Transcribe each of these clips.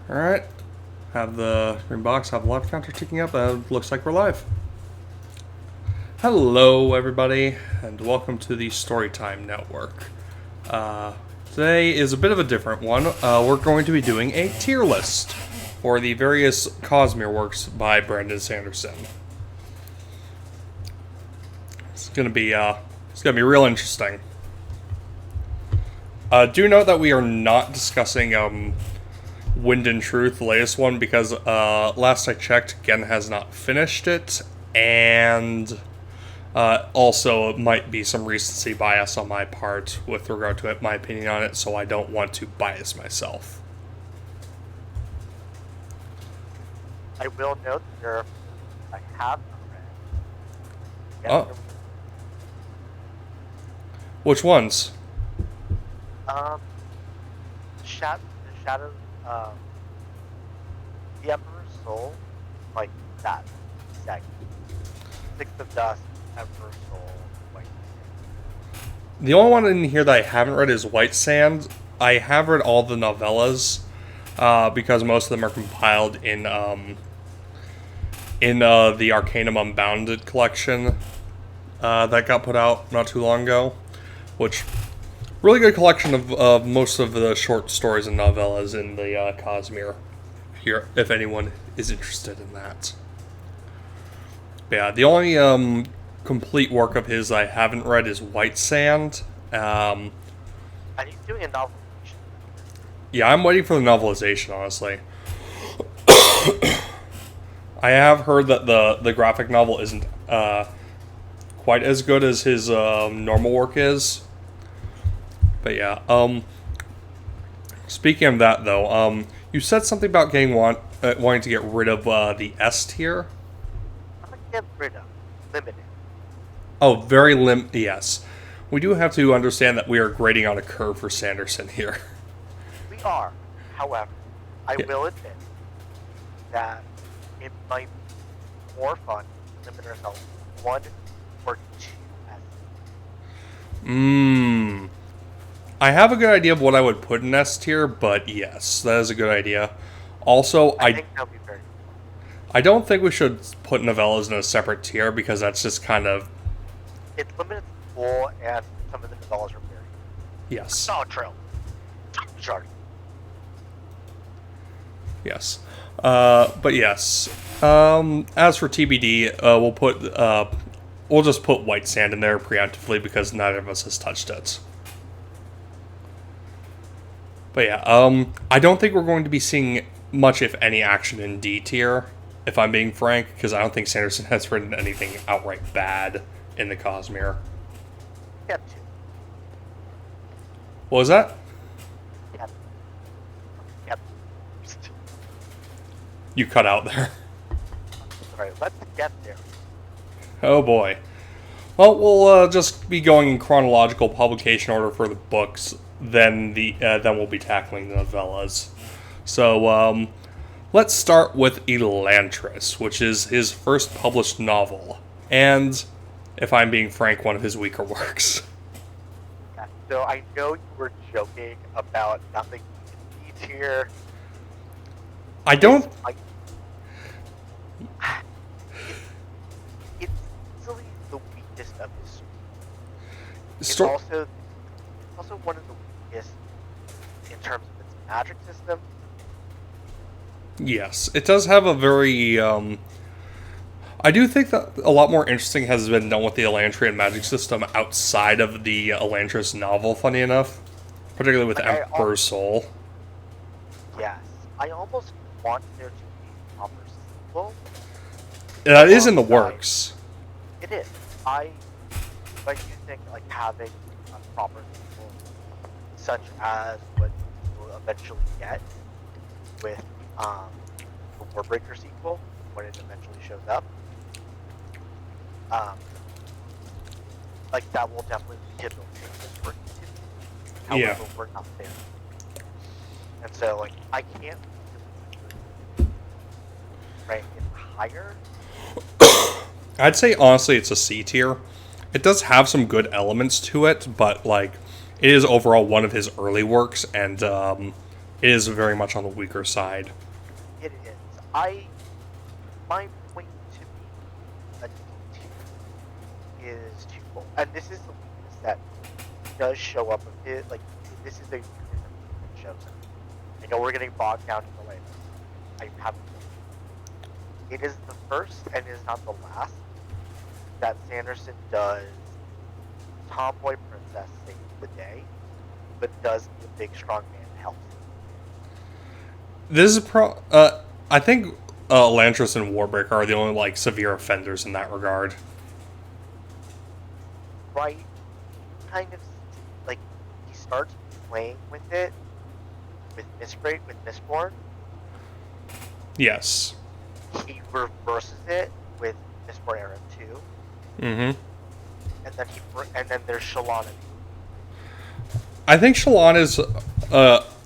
Alright. Have the green box, have the live counter ticking up, and it looks like we're live. Hello, everybody, and welcome to the Storytime Network. Today is a bit of a different one. We're going to be doing a tier list for the various Cosmere works by Brandon Sanderson. It's gonna be real interesting. Do note that we are not discussing Wind and Truth, the latest one, because last I checked, Gen has not finished it, and also it might be some recency bias on my part with regard to my opinion on it, so I don't want to bias myself. I will note there I have read. Oh. Which ones? The Shadow, the Emperor's Soul, like that segment. Sixth of Dust, Emperor's Soul, White Sand. The only one in here that I haven't read is White Sand. I have read all the novellas, because most of them are compiled in the Arcanum Unbounded collection that got put out not too long ago, which really good collection of most of the short stories and novellas in the Cosmere here, if anyone is interested in that. But yeah, the only complete work of his I haven't read is White Sand. And he's doing a novelization. Yeah, I'm waiting for the novelization, honestly. I have heard that the graphic novel isn't quite as good as his normal work is. But yeah, speaking of that though, you said something about wanting to get rid of the S tier. I'm gonna get rid of limited. Oh, yes. We do have to understand that we are grading on a curve for Sanderson here. We are, however, I Yeah. will admit that it might be more fun to limit ourselves to 1 or 2 S. I have a good idea of what I would put in S tier, but yes, that is a good idea. Also, I think that'll be very I don't think we should put novellas in a separate tier because that's just kind of... It's limited to pool, and some of the novellas are very. Yes. Oh, true. Sorry. Yes. But yes. As for TBD, we'll just put White Sand in there preemptively because neither of us has touched it. But yeah, I don't think we're going to be seeing much, if any, action in D tier, if I'm being frank, because I don't think Sanderson has written anything outright bad in the Cosmere. Yep. What was that? Yep. Yep. You cut out there. Sorry, let's get there. Oh boy. Well, we'll just be going in chronological publication order for the books, then we'll be tackling the novellas. So, let's start with Elantris, which is his first published novel, and, if I'm being frank, one of his weaker works. Yeah, so I know you were joking about nothing in D tier. I don't... It's easily the weakest of his. It's Sto- also one of the weakest in terms of its magic system. Yes, it does have a very, I do think that a lot more interesting has been done with the Elantrian magic system outside of the Elantris novel, funny enough. Particularly with Emperor's Soul. Yes. I almost want there to be a proper sequel. That is in the works. It is. I do think like having a proper sequel, such as what we'll eventually get with the Warbreaker sequel when it eventually shows up. Like that will definitely be pivotal for it. However, we're not there. And so like I can't rank it higher. I'd say honestly it's a C tier. It does have some good elements to it, but like it is overall one of his early works, and it is very much on the weaker side. It is. My point to be a D is twofold, and this is the weakness that does show up a bit. Like this is a weakness that shows up. I know we're getting bogged down in the way. I have. It is the first and is not the last that Sanderson does tomboy princess save the day, but does the big strong man help. This is I think Elantris and Warbreaker are the only like severe offenders in that regard. Right, kind of like he starts playing with it with Mistborn. Yes. He reverses it with Mistborn Era 2. Mm-hmm. And then there's Shalon. I think Shalon is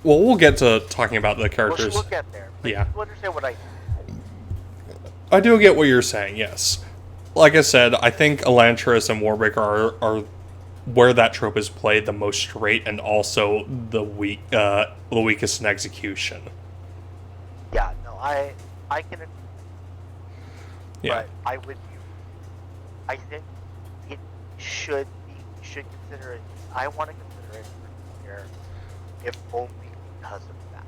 well, we'll get to talking about the characters. We'll get there. But yeah. You understand what I do get what you're saying, yes. Like I said, I think Elantris and Warbreaker are where that trope is played the most straight and also the weakest in execution. Yeah, no, I can. Yeah. But I think it should be. You should consider it. I want to consider it here, if only because of that.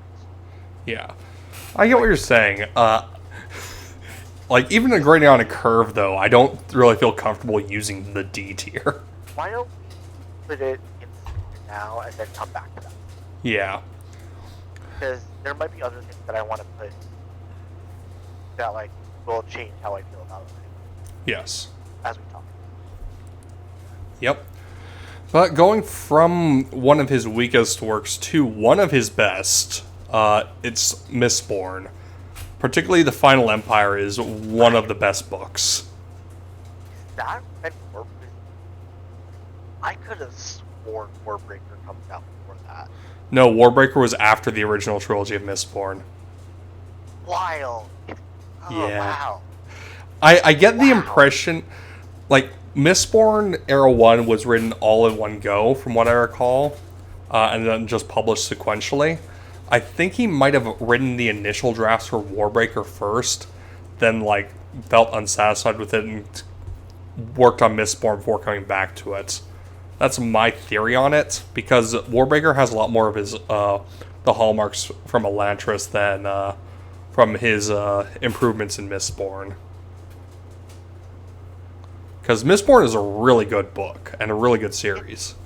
Yeah, I get what you're saying. Like even grading on a curve, though, I don't really feel comfortable using the D tier. Why don't we put it in now and then come back to that? Yeah. Because there might be other things that I want to put that like will change how I feel about it. Yes. As we talk. Yep. But going from one of his weakest works to one of his best, it's Mistborn. Particularly The Final Empire is one of the best books. Is that when I could have sworn Warbreaker comes out before that. No, Warbreaker was after the original trilogy of Mistborn. Wild. Oh, Yeah. wow. I get the impression, like, Mistborn Era 1 was written all in one go, from what I recall, and then just published sequentially. I think he might have written the initial drafts for Warbreaker first, then, like, felt unsatisfied with it and worked on Mistborn before coming back to it. That's my theory on it, because Warbreaker has a lot more of his, the hallmarks from Elantris than, from his, improvements in Mistborn. Because Mistborn is a really good book, and a really good series.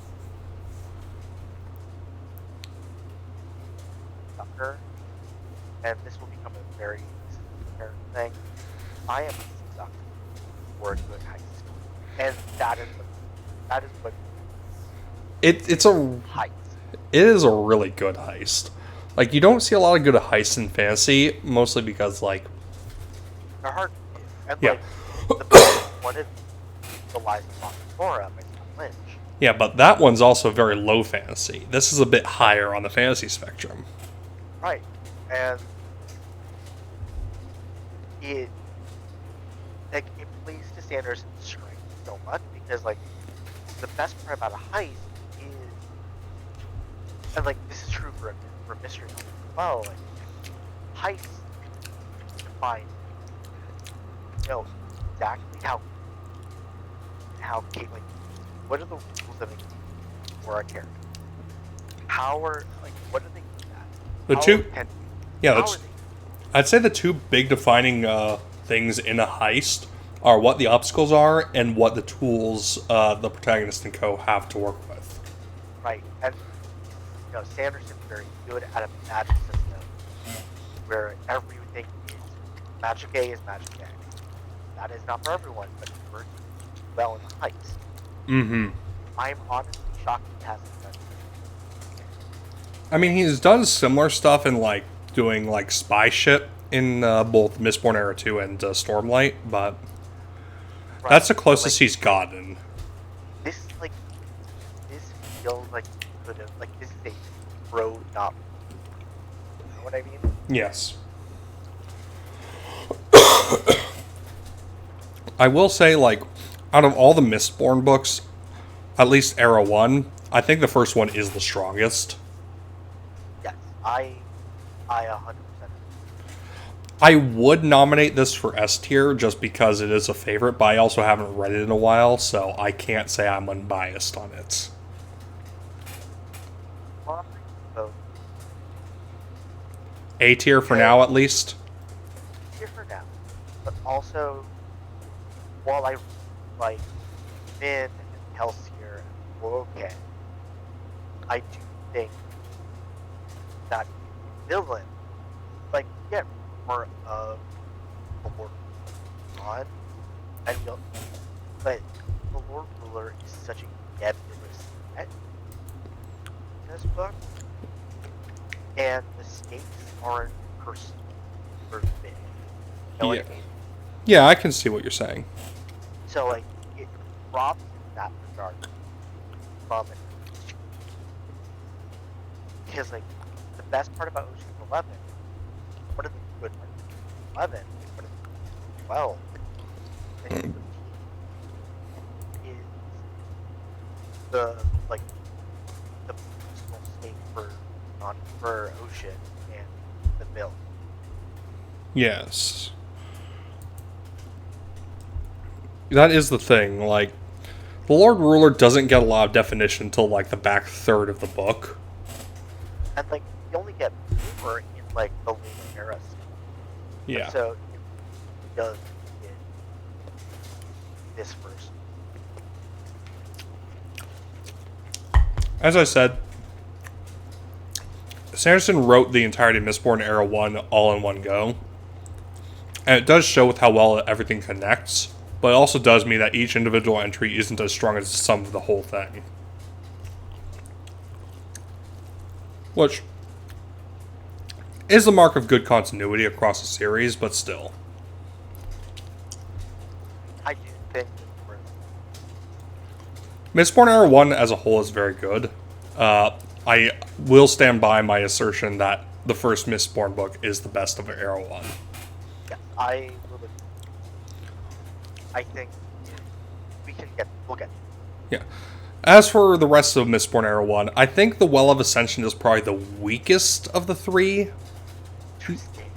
Sucker, and this will become a very apparent thing. I am a sucker for a good heist. And that is what It's a heist. it is a really good heist. Like, you don't see a lot of good heists in fantasy, mostly because, like, They're hard to do. And yeah. like the best one is the Lies of Flora by Scott Lynch. Yeah, but that one's also very low fantasy. This is a bit higher on the fantasy spectrum. Right. And it plays to Sanderson's strength so much because like the best part about a heist is, and like this is true for mystery novels as well, like heists define exactly how like what are the rules of engagement for a character? What are they good at? The two, yeah, I'd say the two big defining things in a heist are what the obstacles are and what the tools the protagonist and co have to work with. Right, and Sanderson's very good at a magic system where everything is magic A is magic A. That is not for everyone, but it works well in the heist. Mm-hmm. I'm honestly shocked he hasn't done it. I mean, he's done similar stuff in, like, doing, like, spy shit in both Mistborn Era 2 and Stormlight, but Right. that's the closest he's gotten. This feels like he could have, like, this is a road not. You know what I mean? Yes. I will say, like, out of all the Mistborn books, at least Era 1, I think the first one is the strongest. Yes, I I 100%. I would nominate this for S tier just because it is a favorite, but I also haven't read it in a while, so I can't say I'm unbiased on it. Well, so A tier for now, at least. here for now, but also while I like Finn and Kelsier were okay, I do think that villain, like, get more of the Lord on. I don't, but the Lord Ruler is such a nebulous threat in this book, and the stakes aren't super big. You know what I mean? Yeah, I can see what you're saying. So like it drops in that regard from it. Because like the best part about Ocean's 11, one of the good parts of Ocean's 11, one of the 12, and 13 is the like the personal stake for Ocean and the Bill. Yes. That is the thing, like, the Lord Ruler doesn't get a lot of definition until, like, the back third of the book. And like you only get more in like the later era stuff. Yeah. And so it does get this first. As I said, Sanderson wrote the entirety of Mistborn Era 1 all in one go. And it does show with how well everything connects, but it also does mean that each individual entry isn't as strong as the sum of the whole thing. Which is the mark of good continuity across the series, but still. I do think Mistborn Era 1 as a whole is very good. I will stand by my assertion that the first Mistborn book is the best of Era 1. yeah, I think we'll get. Yeah. As for the rest of Mistborn Era 1, I think the Well of Ascension is probably the weakest of the three. Interesting.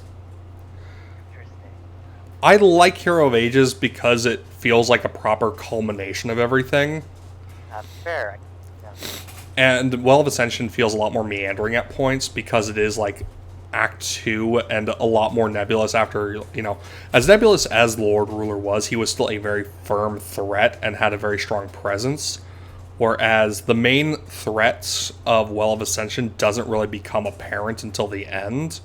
I like Hero of Ages because it feels like a proper culmination of everything. That's fair. Yeah. And Well of Ascension feels a lot more meandering at points because it is like Act 2 and a lot more nebulous after, as nebulous as Lord Ruler was, he was still a very firm threat and had a very strong presence. Whereas the main threats of Well of Ascension doesn't really become apparent until the end.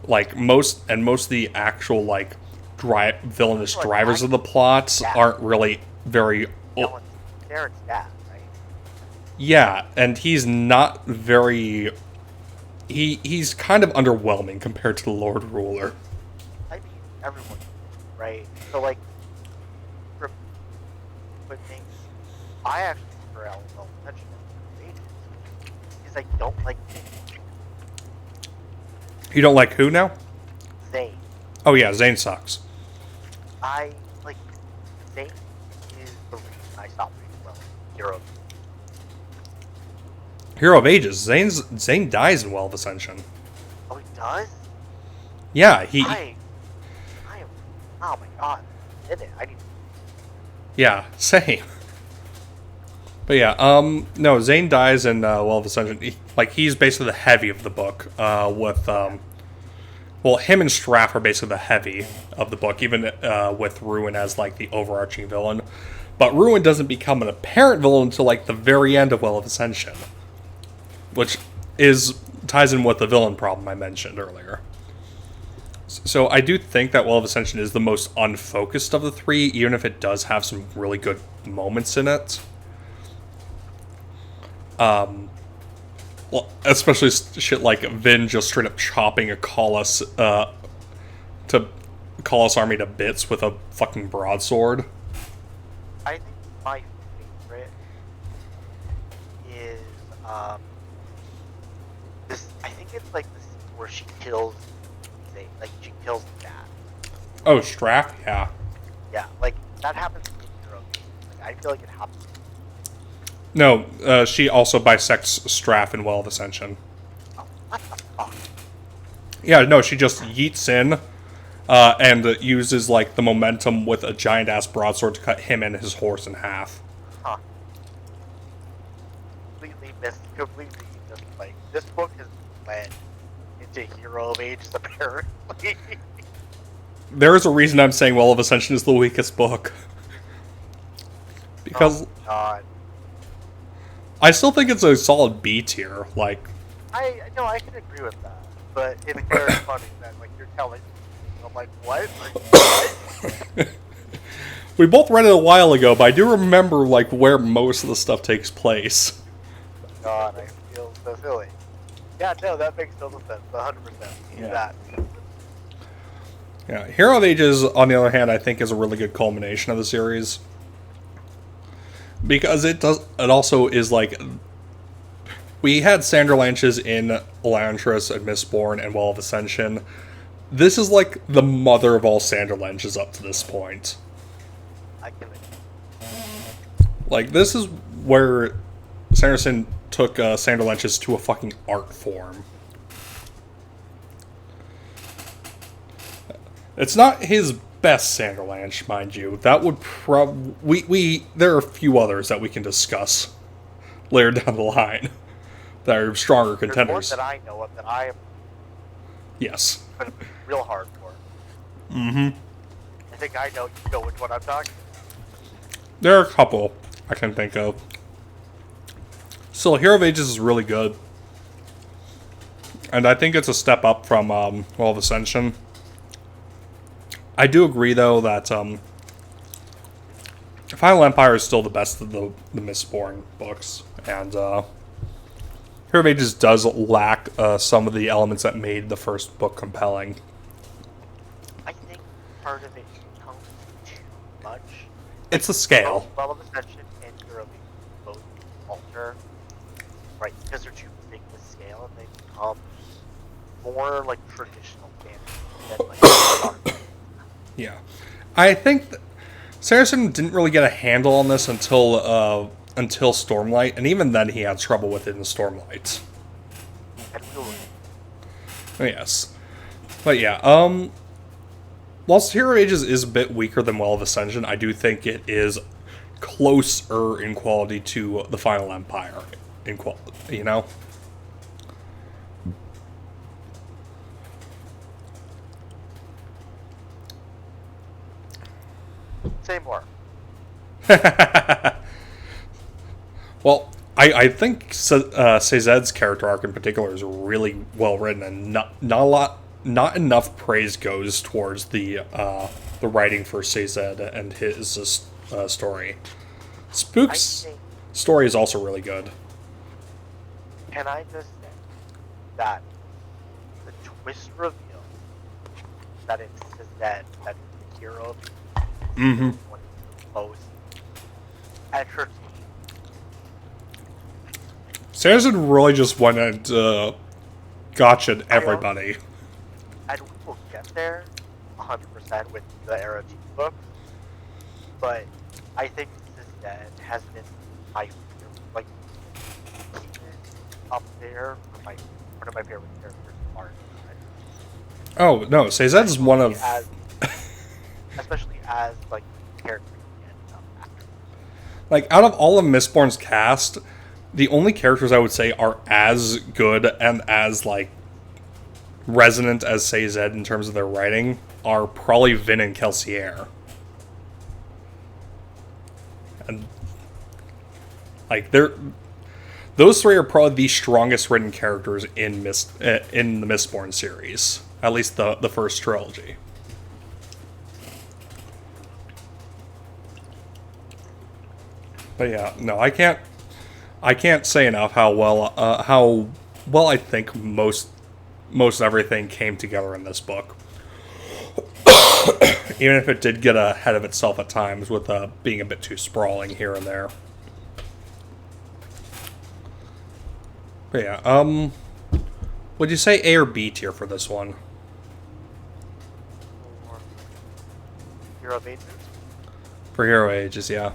Like, most of the actual, like, villainous drivers of the plots aren't really very... Darren's dad, right? Yeah, and he's not very... He's kind of underwhelming compared to the Lord Ruler. I mean, everyone, right? So, like, for things, I actually prefer LOL Ascension because I don't like You don't like who now? Zane. Oh yeah, Zane sucks. I like Zane is the reason I stopped reading well Hero. Hero of Ages. Zane dies in Well of Ascension. Oh, he does? Yeah, I am. Oh my god! Did it? I didn't. Yeah, same. But yeah, no, Zane dies in Well of Ascension. He's basically the heavy of the book. Him and Straff are basically the heavy of the book, even with Ruin as like the overarching villain. But Ruin doesn't become an apparent villain until like the very end of Well of Ascension, which ties in with the villain problem I mentioned earlier. So I do think that Well of Ascension is the most unfocused of the three, even if it does have some really good moments in it. Especially shit like Vin just straight up chopping a Colossus army to bits with a fucking broadsword. I think my favorite is this. I think it's like the scene where she kills Zane, like she kills the dad. Oh, Straff? Yeah. Yeah, like that happens in Hero. Like, I feel like it happens. No, she also bisects Straff in Well of Ascension. Oh, what the fuck? Yeah, no, she just yeets in and uses like the momentum with a giant ass broadsword to cut him and his horse in half. Huh. Completely missed, like, this book has led into Hero of Ages, apparently. There is a reason I'm saying Well of Ascension is the weakest book. Because oh, God. I still think it's a solid B tier. Like, I can agree with that. But it's very funny that, like, you're telling me. I'm like, what? Like, what? we both read it a while ago, but I do remember, like, where most of the stuff takes place. God, I feel so silly. Yeah, no, that makes total sense. 100%. Yeah. That. Yeah, Hero of Ages, on the other hand, I think is a really good culmination of the series. Because it also is like, we had Sanderlanches in Elantris and Mistborn and Well of Ascension. This is like the mother of all Sanderlanches up to this point. I can. Like, this is where Sanderson took Sanderlanches to a fucking art form. It's not his best Sanderlanche, mind you. That would there are a few others that we can discuss later down the line that are stronger contenders. There's one that I know of that I am Yes. going to be real hard for. Mm-hmm. I think I know which one I'm talking. There are a couple I can think of. Still, Hero of Ages is really good. And I think it's a step up from Well of Ascension. I do agree, though, that Final Empire is still the best of the Mistborn books. And Hero of Ages does lack some of the elements that made the first book compelling. I think part of it becomes too much. It's the scale. Well of Ascension and Hero of Ages both alter, right? Because they're too big to scale, and they become more like traditional fantasy than like. Yeah. I think Sanderson didn't really get a handle on this until Stormlight, and even then he had trouble with it in Stormlight. Yes. But yeah, whilst Hero of Ages is a bit weaker than Well of Ascension, I do think it is closer in quality to the Final Empire in quality, you know? Say more. Well, I think Cezed's character arc in particular is really well written, and not enough praise goes towards the writing for Cezed and his story. Spook's story is also really good. Can I just say that the twist reveal that it's Cezed that is the hero Mm-hmm. one most entertaining. Sanderson really just went and gotcha'd everybody. And we will get there 100% with the Era 2 books, but I think Cezed has been my favorite, like, up there for one of my favorite characters in art. Oh, no, Cezed's one of... Especially as, like, character and actor. Like, out of all of Mistborn's cast, the only characters I would say are as good and as, like, resonant as Cezed in terms of their writing are probably Vin and Kelsier. And, like, those three are probably the strongest written characters in the Mistborn series. At least the first trilogy. But yeah, no, I can't say enough how well I think most everything came together in this book. Even if it did get ahead of itself at times with being a bit too sprawling here and there. But yeah, would you say A or B tier for this one? Hero of Ages? For Hero Ages, yeah.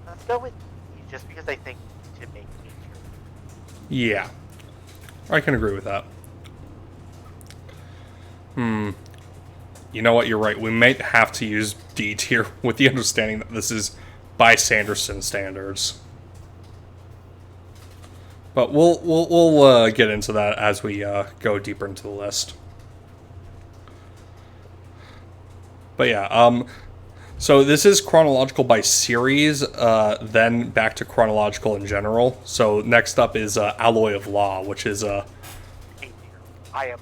Let's go with E, just because I think to make it easier. Yeah. I can agree with that. You know what? You're right. We might have to use D tier with the understanding that this is by Sanderson standards. But we'll get into that as we go deeper into the list. But yeah, so this is chronological by series, then back to chronological in general. So next up is Alloy of Law, which is A tier.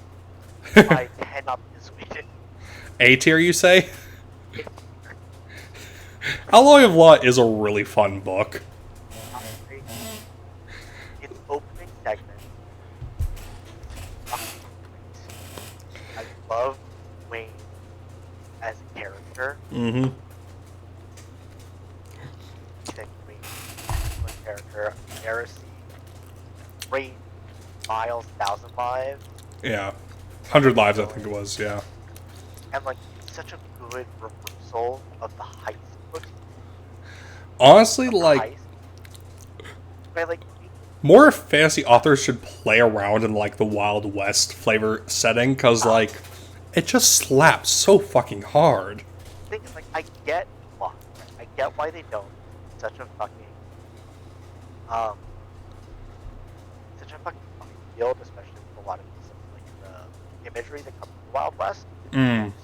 I cannot dissuade it. A tier, you say? Alloy of Law is a really fun book. Its opening segment. I love Wayne as a character. Mm-hmm. I think Wayne as a character. Heresy. Great. Miles, 1,000 lives. Yeah. 100 lives, I think it was, yeah. And like such a good reversal of the heist book. Honestly, like, But like more fantasy authors should play around in, like, the Wild West flavor setting, because, like, it just slaps so fucking hard. the thing is, like, I get why. I get why they don't. It's such a fucking field, especially with a lot of the imagery that comes from the Wild West.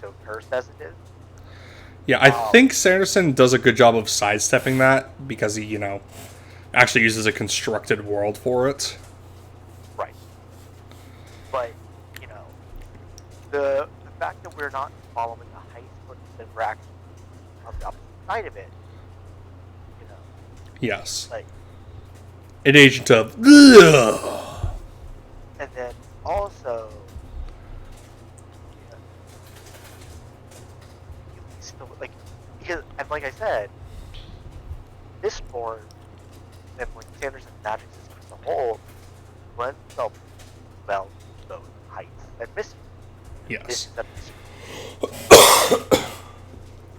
So cursed as it is. Yeah, I think Sanderson does a good job of sidestepping that, because he, actually uses a constructed world for it. Right. But, the fact that we're not following a heist, but that we're actually on the opposite side of it, Yes. like, An agent of... Ugh. and then also, still, like, because, and like I said, Mistborn and like Sanderson's magic system as a whole lends itself well to those heights and Mistborn. Yes. Mistborn.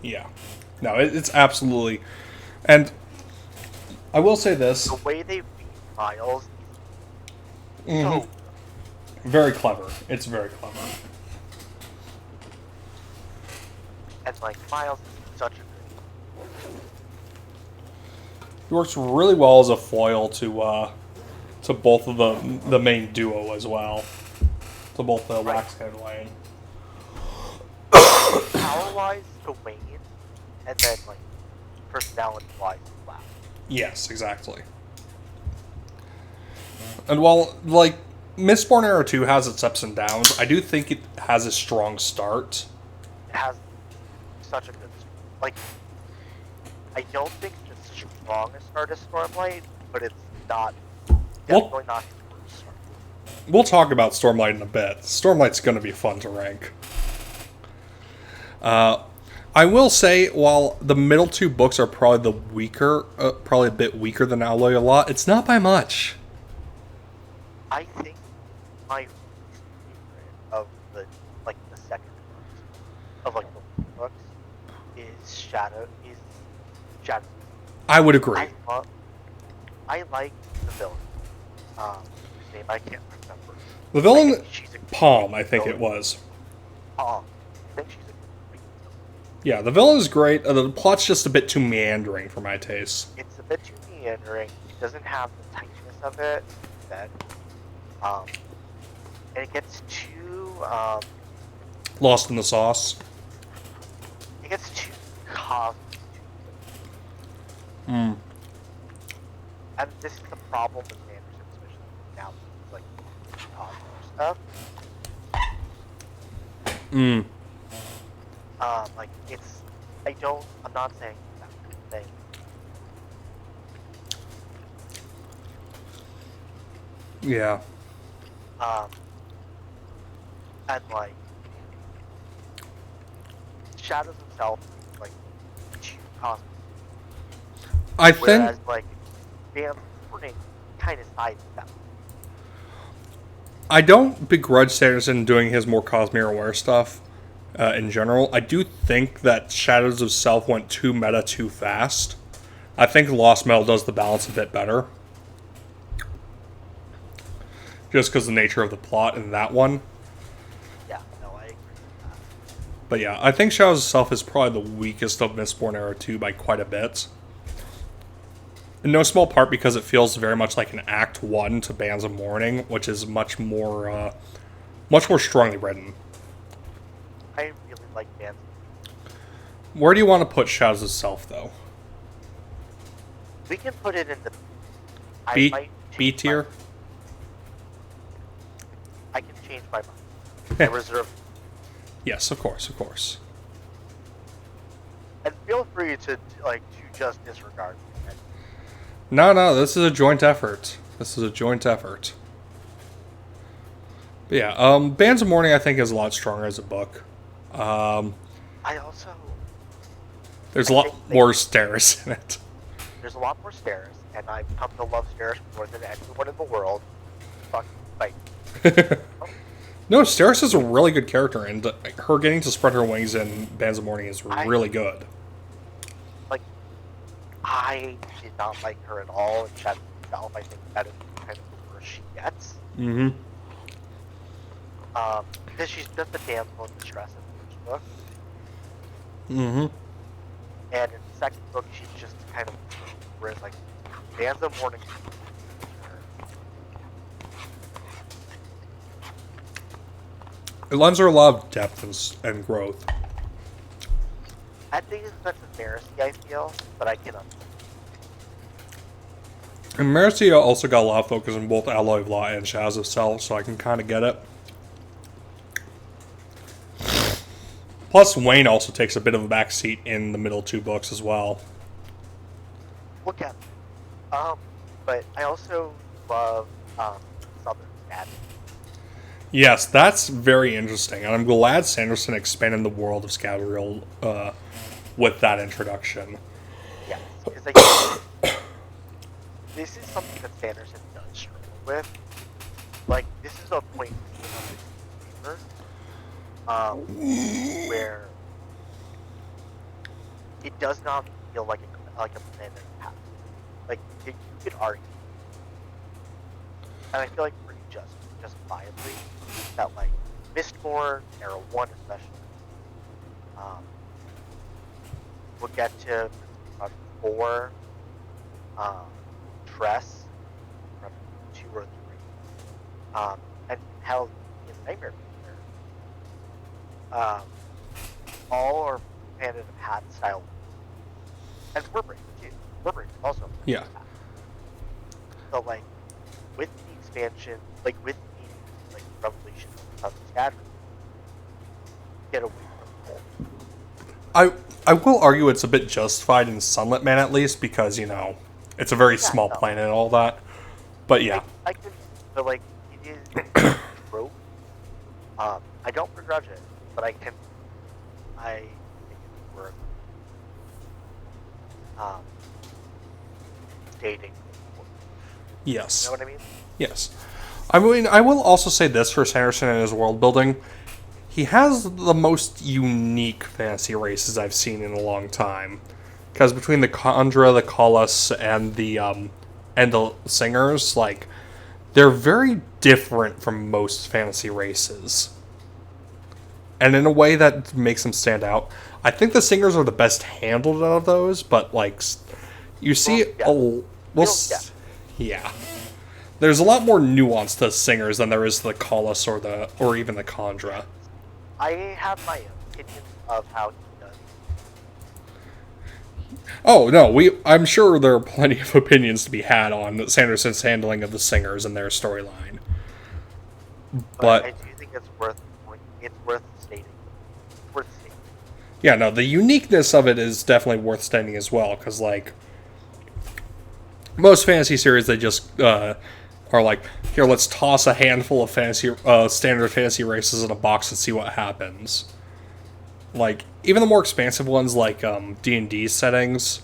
Yeah. No, it's absolutely... And I will say this. The way they beat Miles, Mm-hmm. Very clever. It's very clever. and like Miles is such a good. He works really well as a foil to both of the main duo as well. To both the Wax and Wayne. Power-wise to Wayne, and then like personality-wise to Wax. Yes, exactly. And while, like, Mistborn Era 2 has its ups and downs, I do think it has a strong start. It has such a good, like, I don't think it's the strongest start as Stormlight, but it's not, definitely not the worst start. We'll talk about Stormlight in a bit. Stormlight's going to be fun to rank. I will say, while the middle two books are probably probably a bit weaker than Alloy a lot, it's not by much. I think my least favorite of the second books, of like the books, is Shadow. I would agree. I like the villain. His name I can't remember. The villain, She's a Palm, I think villain. it was. I think she's a great villain. Yeah, the villain is great. The plot's just a bit too meandering for my taste. It's a bit too meandering. It doesn't have the tightness of it. And it gets too Lost in the sauce. it gets too cosmic. Mm. And this is the problem with Sanderson, especially now, like cosmic stuff. Mm. Like it's, I'm not saying that's a good thing. Yeah. And like Shadows himself, like too cosmic. I Whereas think like Van Helsing kind of sides that. I don't begrudge Sanderson doing his more Cosmere aware stuff in general. I do think that Shadows of Self went too meta too fast. I think Lost Metal does the balance a bit better. Just because of the nature of the plot in that one. Yeah, no, I agree. But yeah, I think Shadows of Self is probably the weakest of Mistborn Era 2 by quite a bit. In no small part because it feels very much like an Act 1 to Bands of Mourning, which is much more strongly written. I really like Bands. Where do you want to put Shadows of Self, though? We can put it in the B tier? I can change my mind. I reserve. Yes, of course, of course. And feel free to just disregard it. No, this is a joint effort. But yeah, Bands of Mourning I think is a lot stronger as a book. There's a lot more stairs in it. There's a lot more stairs, and I've come to love stairs more than anyone in the world. Fucking fight. No, Steris is a really good character, and her getting to spread her wings in Bands of Mourning is really good. I did not like her at all in Shadows of Self. I think that is kind of the worst she gets. Mm-hmm. Because she's just a damsel in distress in the first book. Mm-hmm. And in the second book, she's just kind of, whereas Bands of Mourning. It lends her a lot of depth and growth. At the expense of Mercy, I feel, but I can. And Mercy also got a lot of focus in both Alloy of Law and Shadows of Self, so I can kind of get it. Plus, Wayne also takes a bit of a backseat in the middle two books as well. Look at but I also love Southern Status. Yes, that's very interesting, and I'm glad Sanderson expanded the world of Scadrial with that introduction. Yes, because this is something that Sanderson does struggle with. This is a point in the paper where it does not feel like a plan that happens. You could argue, and I feel pretty justifiably, that Mistborn Era 1 especially we'll get to 4 Tress from 2 or 3 and hell in Nightmare Fever all are handed of hat style, and Warbraid too. Warbraid also yeah. So with the expansion, with the revelation of Scadrial, get away from it. I will argue it's a bit justified in Sunlit Man at least because it's a very small planet and all that. But yeah, I can, but it is trope. I don't begrudge it, but I think it's worth dating. yes. You know what I mean? Yes. I mean, I will also say this for Sanderson and his world building. He has the most unique fantasy races I've seen in a long time. Because between the Kandra, the Colossus, and the Singers, they're very different from most fantasy races. And in a way that makes them stand out. I think the Singers are the best handled out of those, but, you see... Yeah. There's a lot more nuance to Singers than there is to the Colossus or even the Kandra. I have my opinion of how he does. Oh, no, I'm sure there are plenty of opinions to be had on Sanderson's handling of the Singers and their storyline. But I do think it's worth stating. Yeah, no, the uniqueness of it is definitely worth stating as well, because, most fantasy series, they just are here, let's toss a handful of standard fantasy races in a box and see what happens. Even the more expansive ones, D&D settings,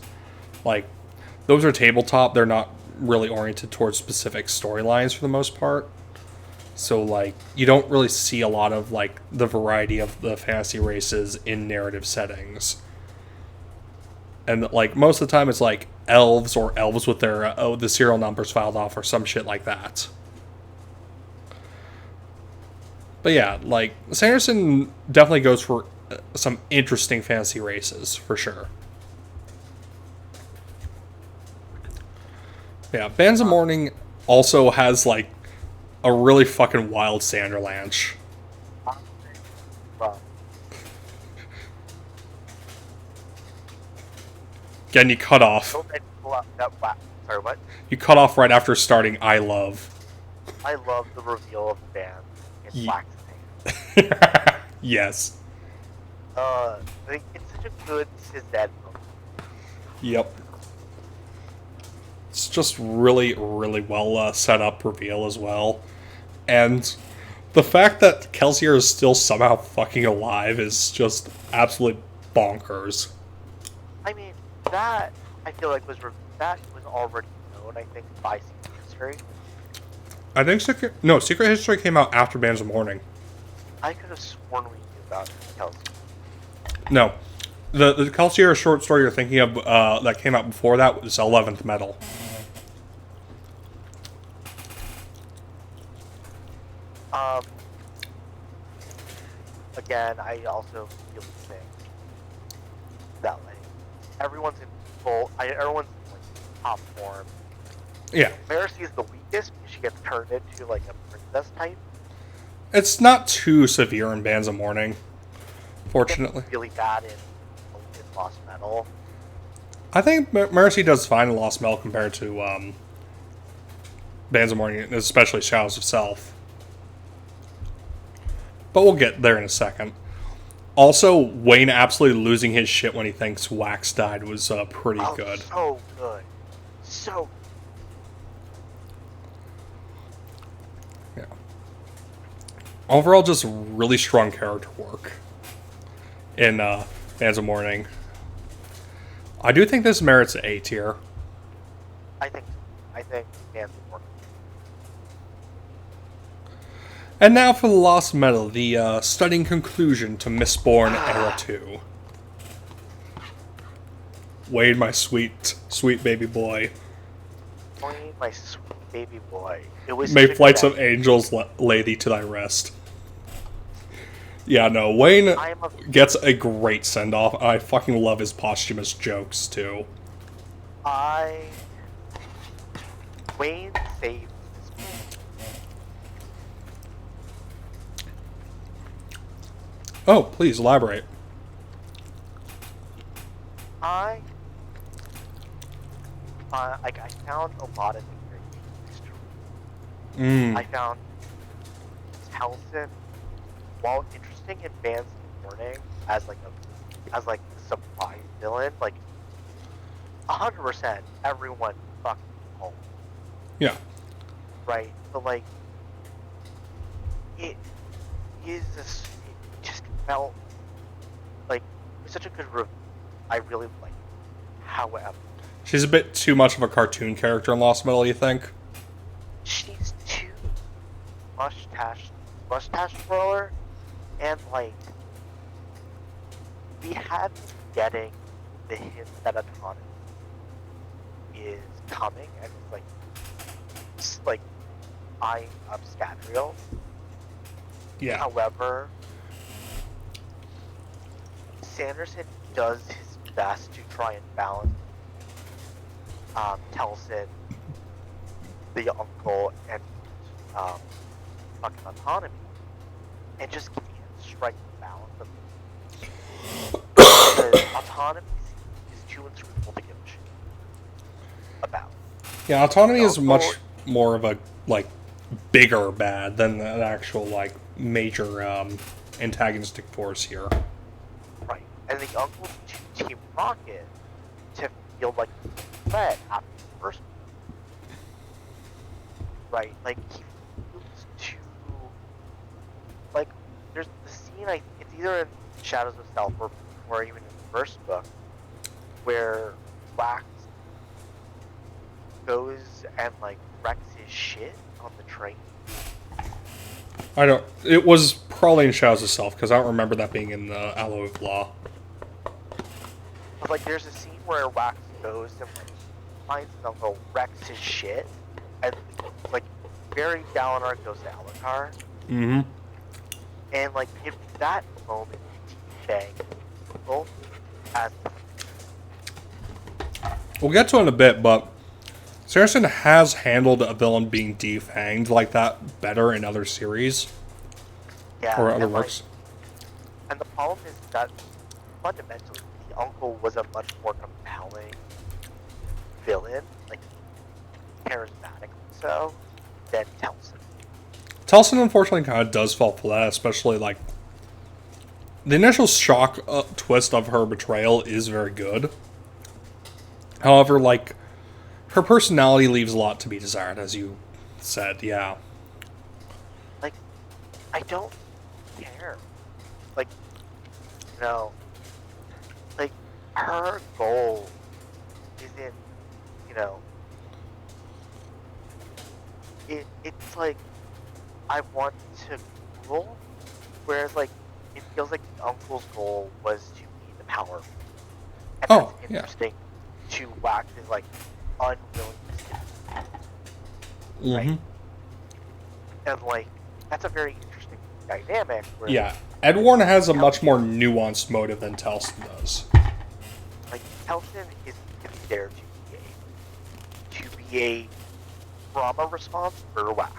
those are tabletop. They're not really oriented towards specific storylines for the most part. So, you don't really see a lot of, the variety of the fantasy races in narrative settings. And, most of the time it's, elves or elves with their, the serial numbers filed off or some shit like that. But yeah, Sanderson definitely goes for some interesting fantasy races for sure. Yeah, Bands of Morning also has like a really fucking wild Sanderlanche. Well, Again, you cut off. so many people sorry, what? You cut off right after starting I Love. I love the reveal of the band in Ye- Black Snake. Yes. Like, it's such a good Sis-Ed moment. Yep. It's just really, really well set up reveal as well. And the fact that Kelsier is still somehow fucking alive is just absolutely bonkers. I mean, that I feel like that was already known. I think by Secret History. I think Secret History came out after Bands of Morning. I could have sworn we knew about Kelsey. No. The Kelsier short story you're thinking of that came out before that was 11th Metal. Again, I also feel the thing that like everyone's in everyone's in like top form. Yeah. Mercy is the weakest because she gets turned into like a princess type. It's not too severe in Bands of Morning, fortunately. It's really bad in Lost Metal. I think Mercy does fine in Lost Metal compared to Bands of Morning, especially Shadows of Self. But we'll get there in a second. Also, Wayne absolutely losing his shit when he thinks Wax died was pretty good. So good. So Yeah. Overall, just really strong character work in Bands of Morning. I do think this merits an A tier. I think Dan's work. And now for the Lost Metal, the stunning conclusion to Mistborn Era 2. Wade, my sweet, sweet baby boy. Wayne, my sweet baby boy. It was May such a flights good of angels lay thee to thy rest. Yeah, no, Wayne gets a great send-off. I fucking love his posthumous jokes, too. Wayne saved this movie. Oh, please elaborate. I found a lot of things very. I found Townsend, while interesting in Bands of Morning as like a surprise villain, like 100% everyone fucking home. Yeah. Right? But like it just felt like it was such a good I really liked it. However, She's a bit too much of a cartoon character in Lost Metal, you think? she's too mustache twirler, and like we have been getting the hint that autonomy is coming, and it's like eyeing up Scadrial. Yeah. However, Sanderson does his best to try and balance Telson, the uncle, and fucking autonomy, and just can't strike the balance of it. Because autonomy is too inscrutable to give a shit about. Yeah, autonomy is Uncle- much more of a, like, bigger bad than an actual, like, major antagonistic force here. Right, and the uncle's to Team Rocket to feel like a threat after the first one. Right, like he feels too like there's the scene it's either in Shadows of Self or even in the first book where Wax goes and like wrecks his shit on the train. It was probably in Shadows of Self, because I don't remember that being in the Alloy of Law. But like there's a scene where Wax goes and like finds an uncle, wrecks his shit, and like Barry Dalinar goes to Alucard, Mm-hmm. and like if that moment defang people as We'll get to it in a bit, but Sanderson has handled a villain being defanged like that better in other series yeah, or other and, like, works. and the problem is that fundamentally the uncle was a much more compelling villain, like charismatically so, than Telson. Telson unfortunately kind of does fall for that, especially like the initial shock twist of her betrayal is very good. However, like her personality leaves a lot to be desired, as you said. Yeah, Like, I don't care. Like, you know, like her goal isn't, you know, it's like I want to rule, whereas like it feels like the uncle's goal was to be the power, and Oh, that's yeah. interesting to Wax is like unwillingness to, right? And like that's a very interesting dynamic. Where yeah. Edwarn has a much more nuanced motive than Telson does. like Telson is there to be a trauma response for Wax.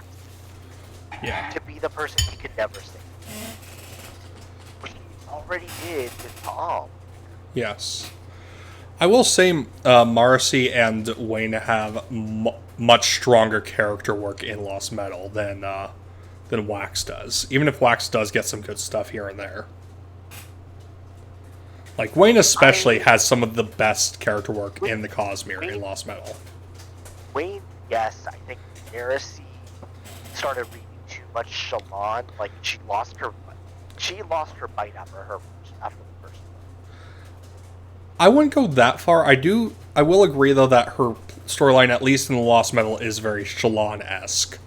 Yeah. To be the person he could never save. Which he already did with Tom. Yes. I will say Marcy and Wayne have much stronger character work in Lost Metal than Wax does. Even if Wax does get some good stuff here and there. Like, Wayne especially has some of the best character work in the Cosmere in Lost Metal. Wayne, yes, I think Marcy started reading too much Shalon. Like, she lost her bite after the first. I wouldn't go that far. I will agree though that her storyline, at least in the Lost Metal, is very Shalon-esque.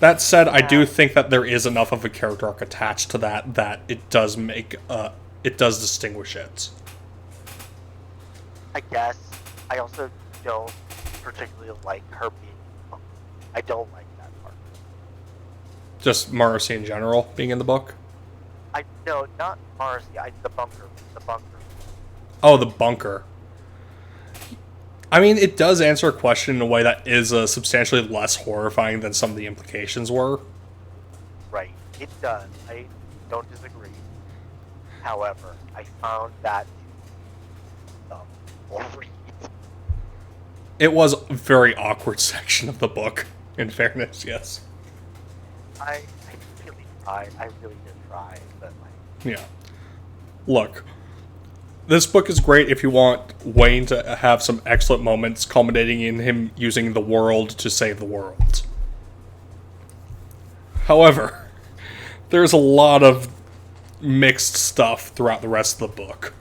That said, I do think that there is enough of a character arc attached to that it does distinguish it. I guess. I also don't particularly like her being. I don't like that part. Just Marcy in general being in the book? No, not Marcy. The bunker. Oh, the bunker. I mean, it does answer a question in a way that is substantially less horrifying than some of the implications were. Right. It does. I don't disagree. However, I found that read. It was a very awkward section of the book, in fairness, yes. I really did try, but like... Yeah. Look, this book is great if you want Wayne to have some excellent moments culminating in him using the world to save the world. However, there's a lot of mixed stuff throughout the rest of the book.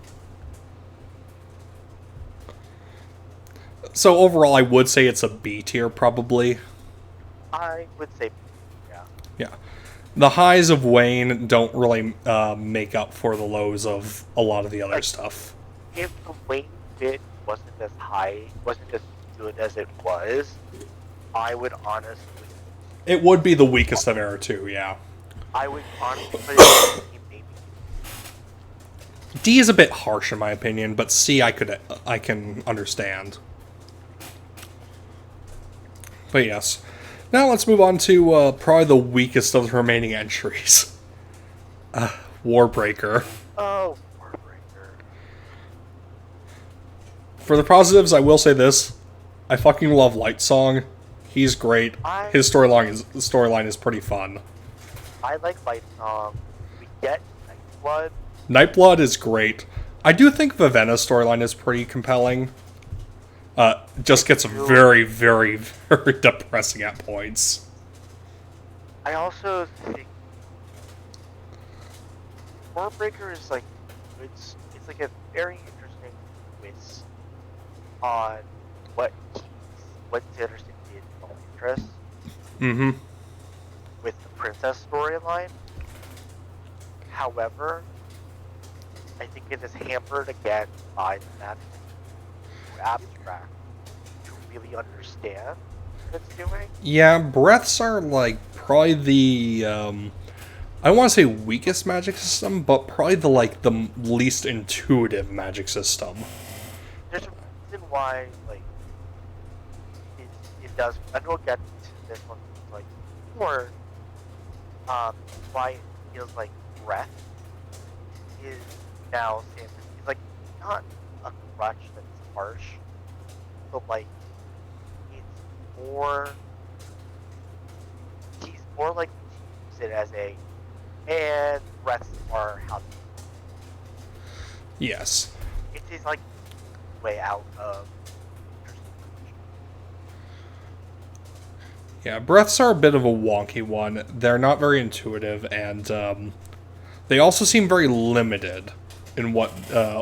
So overall, I would say it's a B tier, probably. I would say, yeah. Yeah. The highs of Wayne don't really make up for the lows of a lot of the other stuff. If the Wayne bit wasn't as good as it was, I would honestly... It would be the weakest of Era 2, yeah. I would honestly put it in maybe. D is a bit harsh in my opinion, but C I can understand. But yes. Now let's move on to probably the weakest of the remaining entries. Warbreaker. Oh, Warbreaker. For the positives, I will say this. I fucking love Lightsong. He's great. His storyline is pretty fun. I like Lightsong. We get Nightblood. Nightblood is great. I do think Vivenna's storyline is pretty compelling. Just gets very, very, very depressing at points. I also think Warbreaker is like it's like a very interesting twist on what Sanderson did in interest. Mm-hmm. With the princess storyline. However, I think it is hampered again by the fact that it's abstract to really understand what it's doing. Yeah, breaths are like probably the I don't want to say weakest magic system, but probably the least intuitive magic system. There's a reason why, like, it does, and we'll get to this one, like, or, why it feels like breath is now standard. It's like, not a crutch that's harsh, but, like, it's more, he's more like to use it as a, and breaths are how Yes. it is like way out of. Yeah, breaths are a bit of a wonky one. They're not very intuitive, and they also seem very limited in what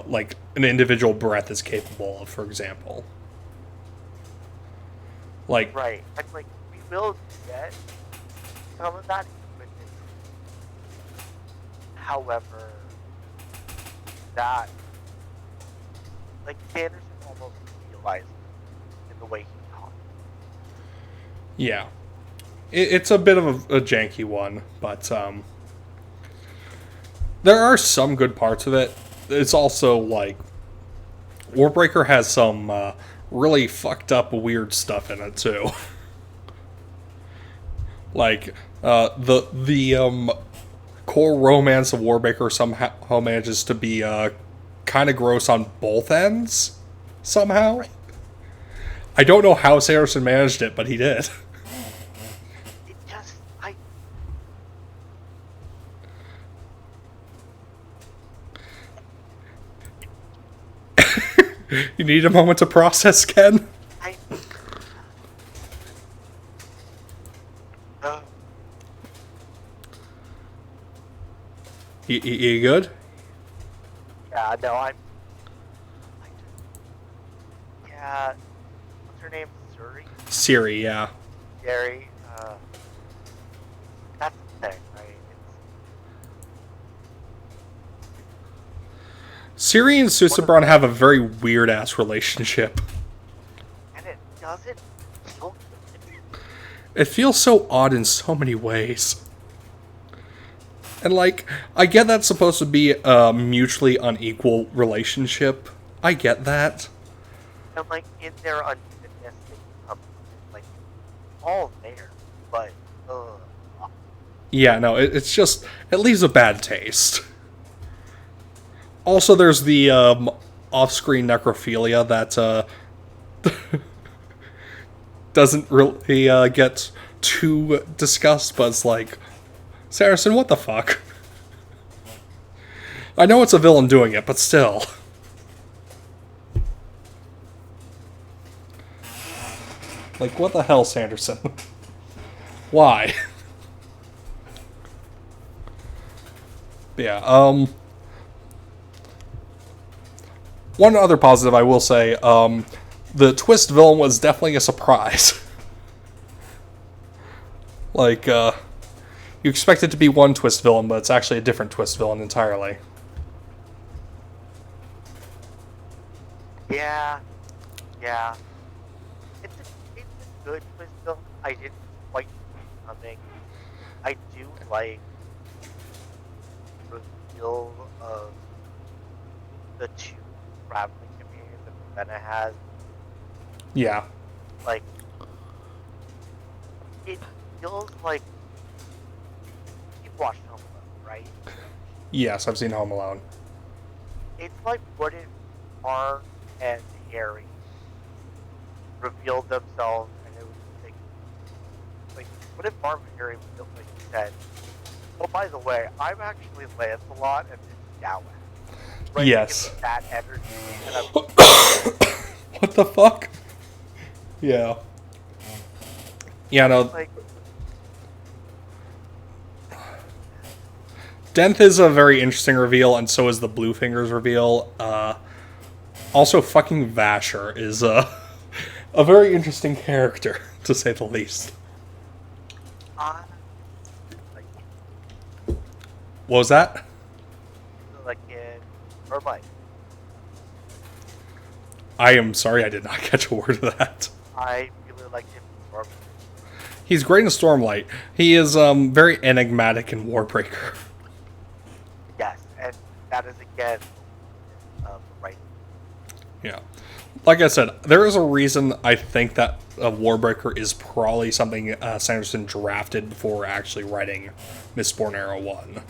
like an individual breath is capable of. For example, like Right, and like we will get some of that equipment. However, that like Sanderson almost realized in the way he talked. yeah, it's a bit of a janky one, but there are some good parts of it. It's also like Warbreaker has some really fucked up weird stuff in it too. Like the core romance of Warbreaker somehow manages to be kind of gross on both ends somehow. Right. I don't know how Sanderson managed it, but he did. It just You need a moment to process, Ken? I uh, You good? yeah, no, yeah, what's her name? Suri? Siri, yeah. Gary, that's the thing, right? Siri and Susubron have a very weird-ass relationship. And it doesn't feel good. It feels so odd in so many ways. And, like, I get that's supposed to be a mutually unequal relationship. I get that. And like in their unevenness, they become like all there, but Yeah, no, it's just... It leaves a bad taste. Also, there's the off-screen necrophilia that doesn't really get too discussed, but it's like... Sanderson, what the fuck? I know it's a villain doing it, but still. Like, what the hell, Sanderson? Why? Yeah, one other positive I will say, the twist villain was definitely a surprise. Like, you expect it to be one twist villain, but it's actually a different twist villain entirely. yeah. It's a good twist film. I didn't quite see coming. I do like the reveal of the two traveling companions that Ravenna has. Yeah. Like, it feels like you've watched Home Alone, right? Yes, I've seen Home Alone. It's like what if Mark and Harry revealed themselves, and it was like what if Mark and Harry like said, "Oh, by the way, I'm actually Lancelot, and this is Galahad." Right? Yes. Like, that energy, and I'm What the fuck? Yeah. Yeah, no. like, Denth is a very interesting reveal, and so is the Blue Fingers reveal. Also, fucking Vasher is a very interesting character, to say the least. like, What was that? like in or Mike. I am sorry I did not catch a word of that. I really liked him. Or He's great in Stormlight. He is very enigmatic in Warbreaker. Yes, and that is again right. Yeah. Like I said, there is a reason I think that Warbreaker is probably something Sanderson drafted before actually writing Mistborn Era 1.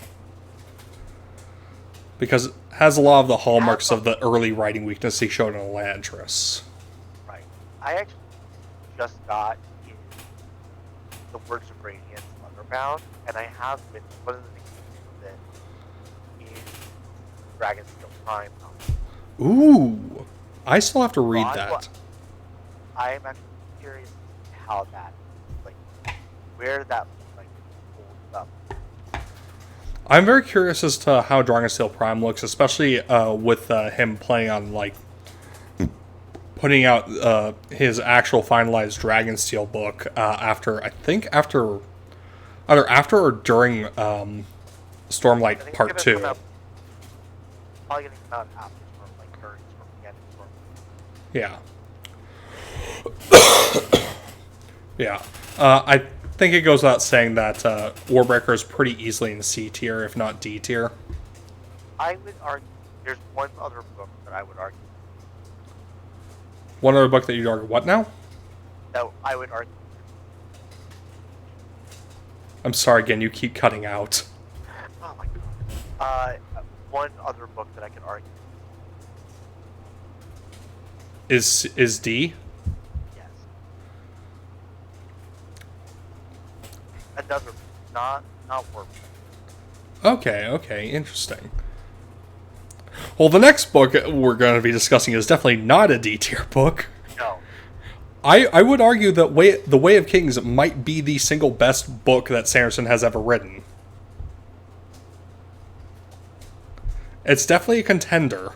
Because it has a lot of the hallmarks of the early writing weakness he showed in Elantris. Right. I actually just got in the Words of Radiance Underbound, and I have been one of the things that is Dragonsteel Prime. Ooh, I still have to read that. I am actually curious how that, like, where that, like, holds up. I'm very curious as to how Dragonsteel Prime looks, especially with him planning on, like, putting out his actual finalized Dragonsteel book either after or during Stormlight Part 2. Probably going to come out after Stormlight, during Stormlight. Yeah. Yeah. I think it goes without saying that Warbreaker is pretty easily in C tier, if not D tier. I would argue there's one other book that I would argue. One other book that you'd argue what now? No, I would argue. I'm sorry again, you keep cutting out. Oh my god. One other book that I could argue. Is D? Yes. Another, not Warbreaker. Okay, interesting. Well, the next book we're going to be discussing is definitely not a D tier book. No. I would argue that The Way of Kings might be the single best book that Sanderson has ever written. It's definitely a contender.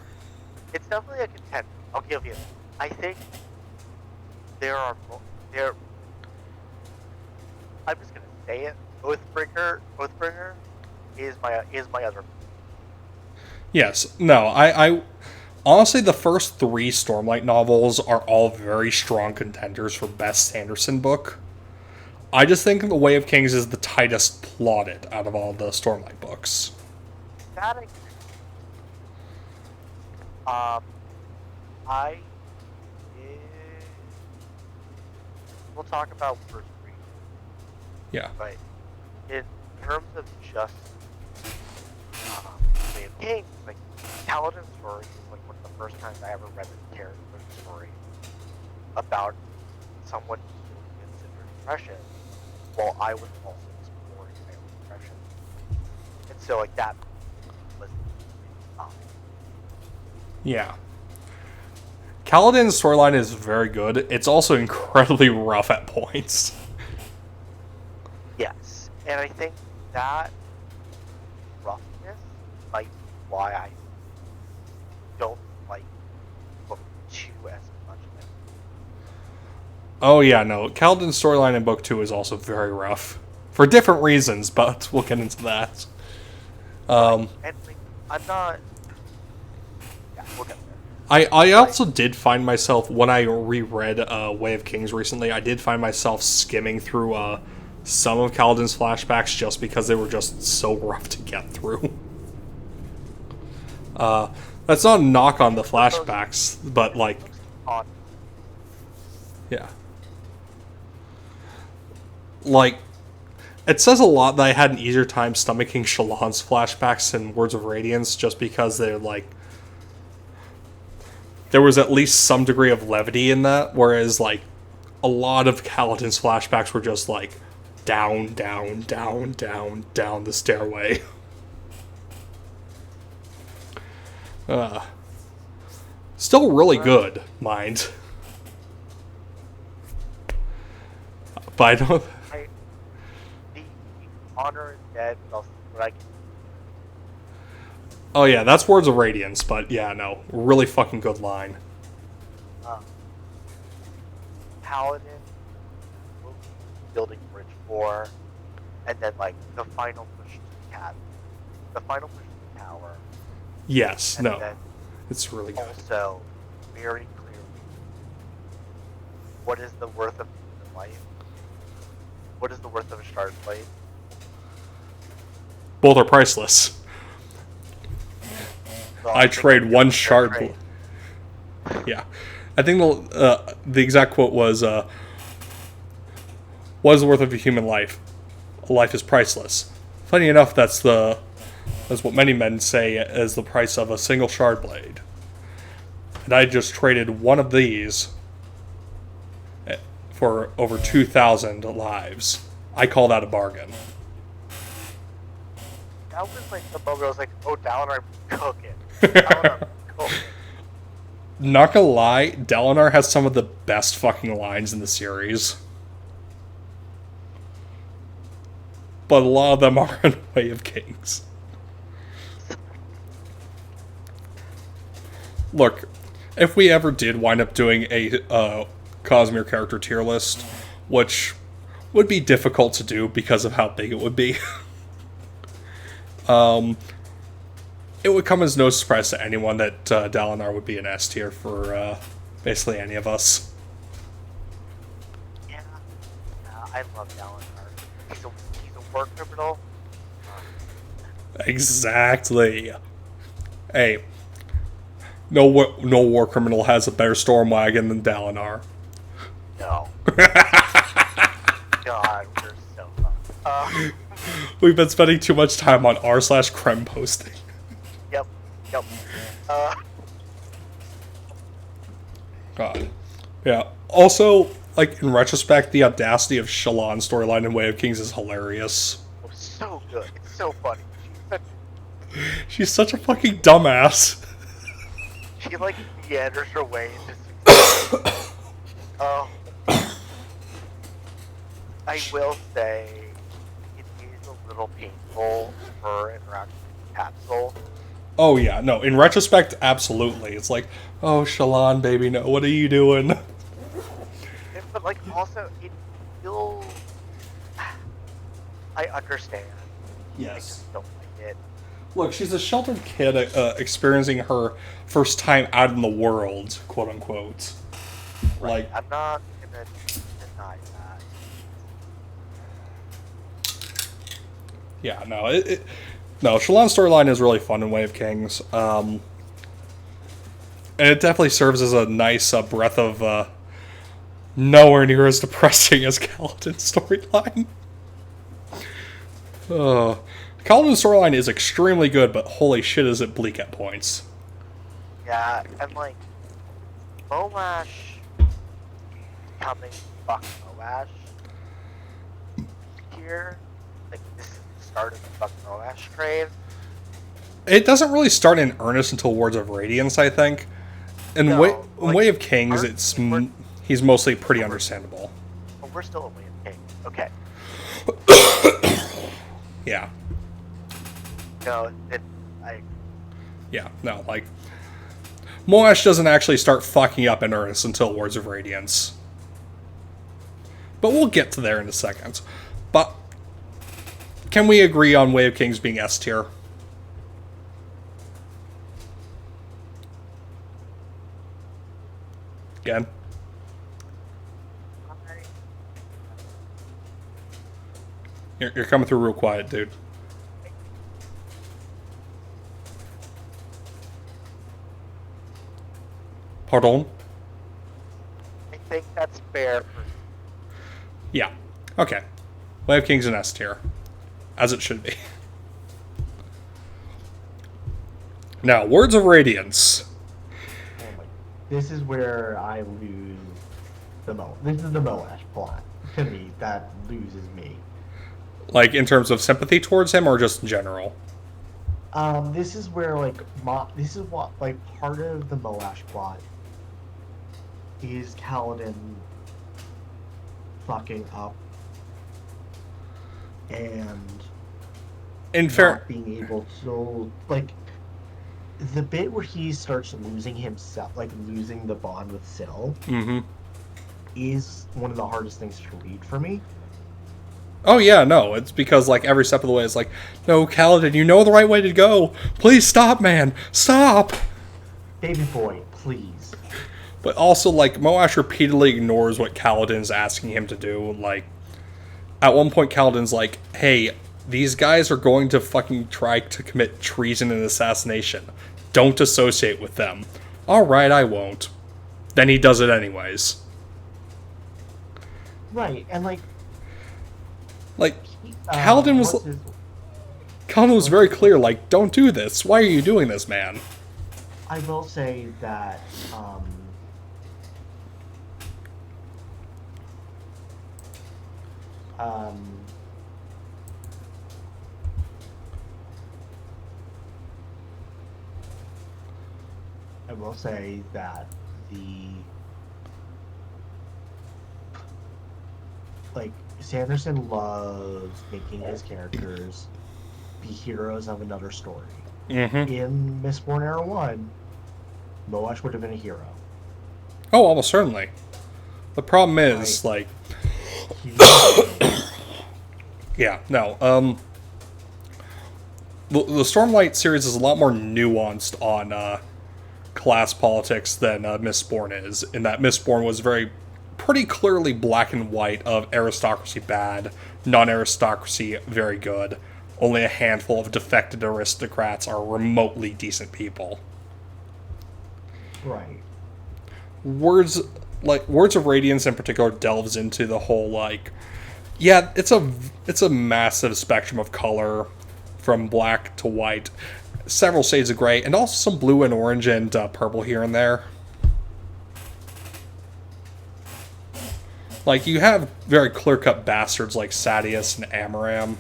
It's definitely a contender. I'll give you. I think there. I'm just gonna say it. Oathbringer is my other. Yes. No, I honestly, the first 3 Stormlight novels are all very strong contenders for best Sanderson book. I just think The Way of Kings is the tightest plotted out of all the Stormlight books. That we'll talk about first 3. Yeah. But in terms of just Way of Kings, like Paladin story is like one of the first times I ever read a character story about someone who's considered depression, while I was also exploring my own depression. And so like that was Yeah. Kaladin's storyline is very good. It's also incredibly rough at points. yes. And I think that roughness might be why I don't like book 2 as much as Oh yeah, no. Kaladin's storyline in book 2 is also very rough. For different reasons, but we'll get into that. and like, I'm not. Yeah, we'll get there. I also did find myself, when I reread Way of Kings recently, I did find myself skimming through some of Kaladin's flashbacks just because they were just so rough to get through. That's not a knock on the flashbacks, but like... Yeah. Like, it says a lot that I had an easier time stomaching Shallan's flashbacks in Words of Radiance just because they're like... There was at least some degree of levity in that, whereas, like, a lot of Kaladin's flashbacks were just, like, down, down, down, down, down the stairway. Still really good, mind. But I don't... The honor is dead, but I can... Oh yeah, that's Words of Radiance, but yeah, no. Really fucking good line. Paladin, building Bridge 4, and then, like, the final push to the cat. The final push to the tower. Yes, And no. then It's really good. also, very clearly, what is the worth of human life? what is the worth of a shard blade? Both are priceless. Well, I think trade it's one a fair shard. trade. Yeah, I think the exact quote was, "What is the worth of a human life? A life is priceless." Funny enough, that's what many men say as the price of a single shard blade. And I just traded one of these for over 2,000 lives. I call that a bargain. That was like the moment I was like, oh, Dalinar cooking. Dalinar cooking. Not gonna lie, Dalinar has some of the best fucking lines in the series. But a lot of them are in Way of Kings. Look, if we ever did wind up doing a Cosmere character tier list, which would be difficult to do because of how big it would be, it would come as no surprise to anyone that Dalinar would be an S tier for basically any of us. Yeah, I love Dalinar. He's a war criminal. Exactly. Hey, no war criminal has a better storm wagon than Dalinar. No. God, we're so fun. We've been spending too much time on r/creme posting. Yep. God. Yeah. Also, like, in retrospect, the audacity of Shallan's storyline in Way of Kings is hilarious. Oh, so good. It's so funny. She's such a fucking dumbass. She like meanders her way into. Oh. I will say, it is a little painful for interaction with Capsule. Oh, yeah. No, in retrospect, absolutely. It's like, oh, Shallan, baby, no, what are you doing? But like, also, it feels. I understand. I Yes. just don't like it. Look, she's a sheltered kid experiencing her first time out in the world, quote unquote. Like, I'm not gonna deny that. yeah, no, no, Shallan's storyline is really fun in Way of Kings. And it definitely serves as a nice breath of nowhere near as depressing as Kaladin's storyline. Kaladin's storyline is extremely good, but holy shit is it bleak at points. Yeah, and like, Moash becoming fuck Moash here. Like, this is the start of the fuck Moash trade. It doesn't really start in earnest until Words of Radiance, I think. In No, Way, like, Way of Kings, we're- he's mostly pretty understandable. But we're still in Way of Kings. Okay. Yeah. No, Yeah, no, like, Moash doesn't actually start fucking up in earnest until Words of Radiance. But we'll get to there in a second. But, can we agree on Way of Kings being S tier? Again? You're coming through real quiet, dude. Pardon? I think that's fair for Yeah. Okay. Way of Kings and S tier. As it should be. Now, Words of Radiance. Oh my! This is where I lose the most. This is the Moash plot to me that loses me. Like, in terms of sympathy towards him, or just in general? This is where this is what like part of the Moash plot is Kaladin fucking up and In fair... not being able to like the bit where he starts losing himself, like losing the bond with Syl, Mm-hmm. is one of the hardest things to read for me. Oh, yeah, no. It's because, like, every step of the way is like, no, Kaladin, you know the right way to go. Please stop, man. Stop! Baby boy, please. But also, like, Moash repeatedly ignores what Kaladin's asking him to do. Like, at one point Kaladin's like, hey, these guys are going to fucking try to commit treason and assassination. Don't associate with them. Alright, I won't. Then he does it anyways. Right, and like Kaladin was... Kaladin was very clear, like, don't do this. Why are you doing this, man? I will say that I will say that Sanderson loves making his characters be heroes of another story. Mm-hmm. In Mistborn Era 1, Moash would have been a hero. Oh, almost certainly. The problem is, like... yeah, no. The Stormlight series is a lot more nuanced on class politics than Mistborn is, in that Mistborn was pretty clearly black and white of aristocracy bad, non-aristocracy very good. Only a handful of defected aristocrats are remotely decent people. Right. Words of Radiance in particular delves into the whole, like, yeah, it's a massive spectrum of color from black to white, several shades of gray, and also some blue and orange and purple here and there. Like, you have very clear-cut bastards like Sadius and Amaram,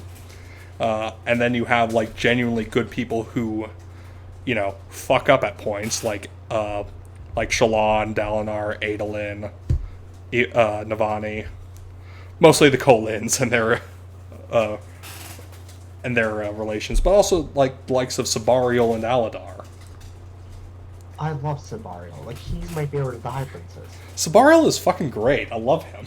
and then you have, like, genuinely good people who, you know, fuck up at points, like Shallan, Dalinar, Adolin, Navani, mostly the Kholins and their relations, but also, like, the likes of Sabariel and Aladar. I love Sabariel. Like, he's my favorite of the High Princes. Sabariel is fucking great. I love him.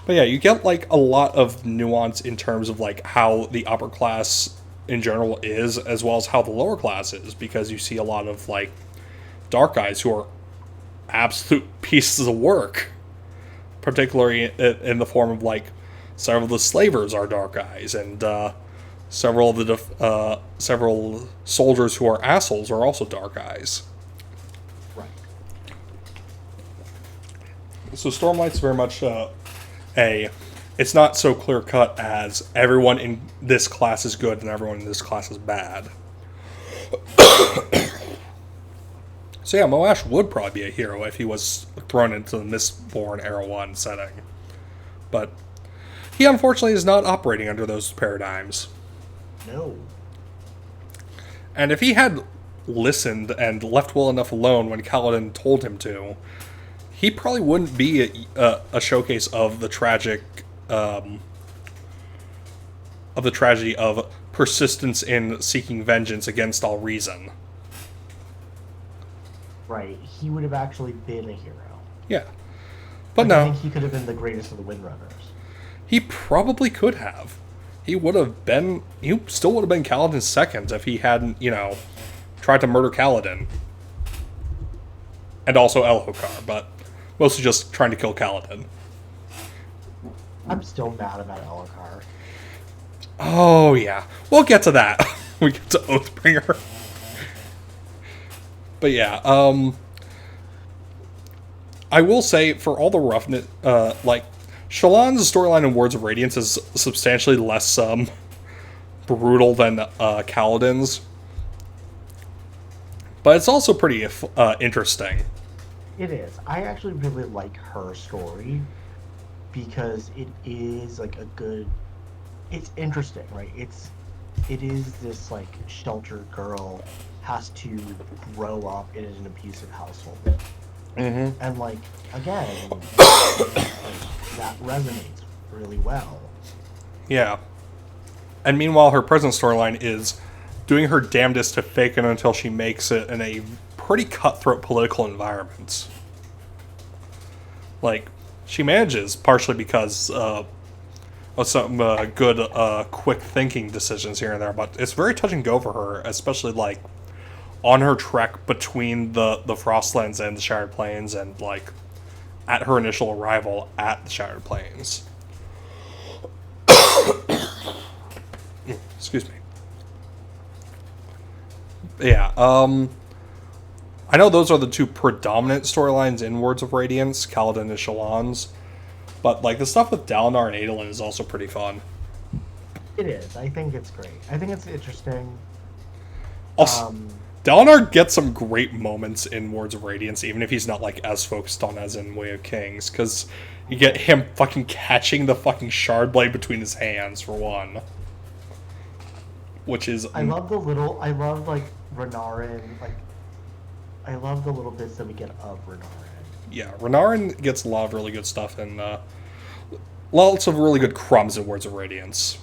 But yeah, you get, like, a lot of nuance in terms of, like, how the upper class in general is, as well as how the lower class is, because you see a lot of, like, dark guys who are absolute pieces of work. Particularly in the form of, like, several of the slavers are dark guys, and several of the several soldiers who are assholes are also dark guys. Right. So Stormlight's very much it's not so clear cut as everyone in this class is good and everyone in this class is bad. So yeah, Moash would probably be a hero if he was thrown into the Mistborn Era 1 setting. But he unfortunately is not operating under those paradigms. No. And if he had listened and left well enough alone when Kaladin told him to, he probably wouldn't be a showcase of the tragedy of persistence in seeking vengeance against all reason. Right. He would have actually been a hero. Yeah. But I no. think he could have been the greatest of the Windrunners. He probably could have. He still would have been Kaladin's second if he hadn't, you know, tried to murder Kaladin. And also Elhokar, but mostly just trying to kill Kaladin. I'm still mad about Elhokar. Oh, yeah. We'll get to that. We get to Oathbringer. But yeah, I will say, for all the roughness, like, Shallan's storyline in Words of Radiance is substantially less brutal than Kaladin's. But it's also pretty interesting. It is. I actually really like her story because it is like a good. It's interesting, right? It is this like sheltered girl has to grow up in an abusive household, and like again, that resonates really well. Yeah. And meanwhile, her present storyline is doing her damnedest to fake it until she makes it in a pretty cutthroat political environment. Like, she manages, partially because of some good, quick thinking decisions here and there, but it's very touch and go for her, especially, like, on her trek between the Frostlands and the Shattered Plains, and, like, at her initial arrival at the Shattered Plains. Excuse me. Yeah, I know those are the two predominant storylines in Words of Radiance, Kaladin and Shallan's, but like the stuff with Dalinar and Adolin is also pretty fun. It is. I think it's great. I think it's interesting. Also, Dalinar gets some great moments in Words of Radiance, even if he's not like as focused on as in Way of Kings, because you get him fucking catching the fucking shard blade between his hands for one, which is I love like Renarin, like I love the little bits that we get of Renarin. Yeah, Renarin gets a lot of really good stuff and lots of really good crumbs in Words of Radiance.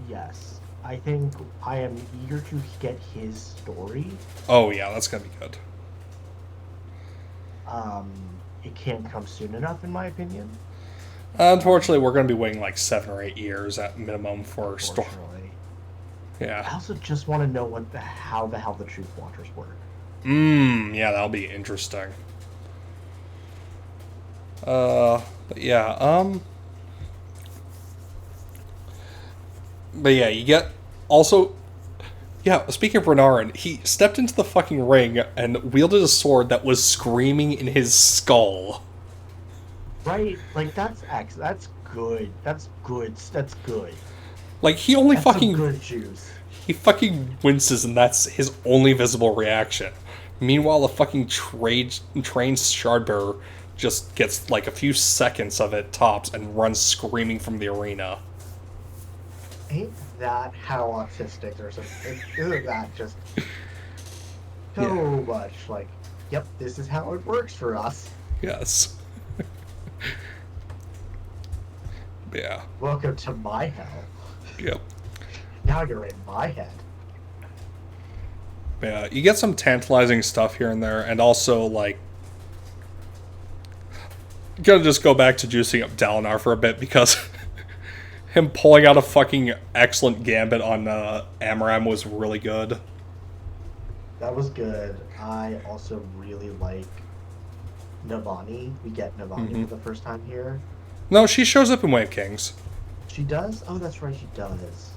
Yes, I think I am eager to get his story. Oh yeah, that's gonna be good. It can't come soon enough, in my opinion. Unfortunately, we're gonna be waiting like 7 or 8 years at minimum for story. I Yeah. also just want to know how the hell the Truth Watchers work. Yeah, that'll be interesting. But yeah, But yeah, you get also. Yeah, speaking of Renarin, he stepped into the fucking ring and wielded a sword that was screaming in his skull. Right, like that's good. That's good. That's good. Like he only That's fucking some good juice. he fucking winces and that's his only visible reaction. Meanwhile, the fucking trained shardbearer just gets like a few seconds of it tops and runs screaming from the arena. Ain't that how autistic or something? Isn't that just so much like, yep, this is how it works for us. Yes. Yeah. Welcome to my hell. Yep. Now you're in my head. Yeah, you get some tantalizing stuff here and there, and also, like, gonna just go back to juicing up Dalinar for a bit, because him pulling out a fucking excellent gambit on Amaram was really good. That was good. I also really like Navani. We get Navani for the first time here. No, she shows up in Way of Kings. She does? Oh, that's right, she does.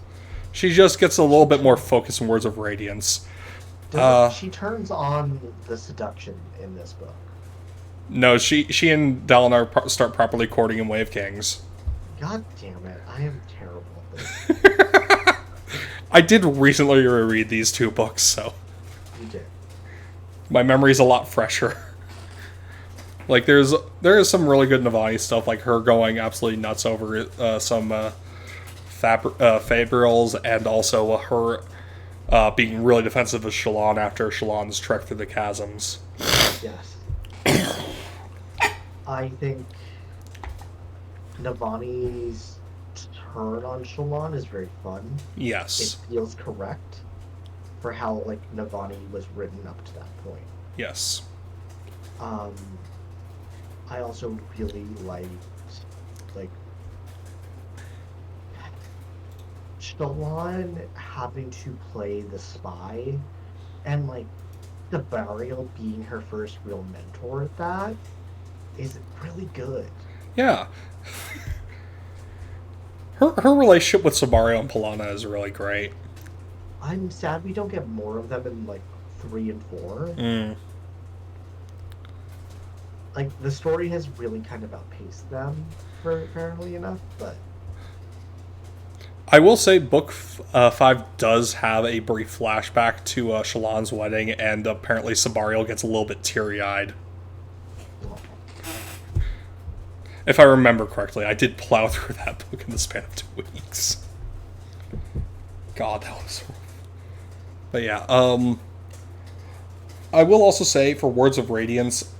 She just gets a little bit more focus in Words of Radiance. She turns on the seduction in this book. No, she and Dalinar start properly courting in Way of Kings. God damn it, I am terrible at this. I did recently reread these two books, so You did. my memory's a lot fresher. Like, there is some really good Navani stuff, like her going absolutely nuts over some Fabrials, and also her being really defensive of Shallan after Shallan's trek through the chasms. Yes. I think Navani's turn on Shallan is very fun. Yes. It feels correct for how, like, Navani was written up to that point. Yes. I also really liked, like, Shallan having to play the spy, and, like, the Burial being her first real mentor at that is really good. Yeah. Her relationship with Sabario and Polana is really great. I'm sad we don't get more of them in, like, 3 and 4. Like, the story has really kind of outpaced them, fairly enough, but... I will say Book 5 does have a brief flashback to Shallan's wedding, and apparently Sabario gets a little bit teary-eyed. If I remember correctly, I did plow through that book in the span of 2 weeks. God, that was rough. But yeah, I will also say, for Words of Radiance,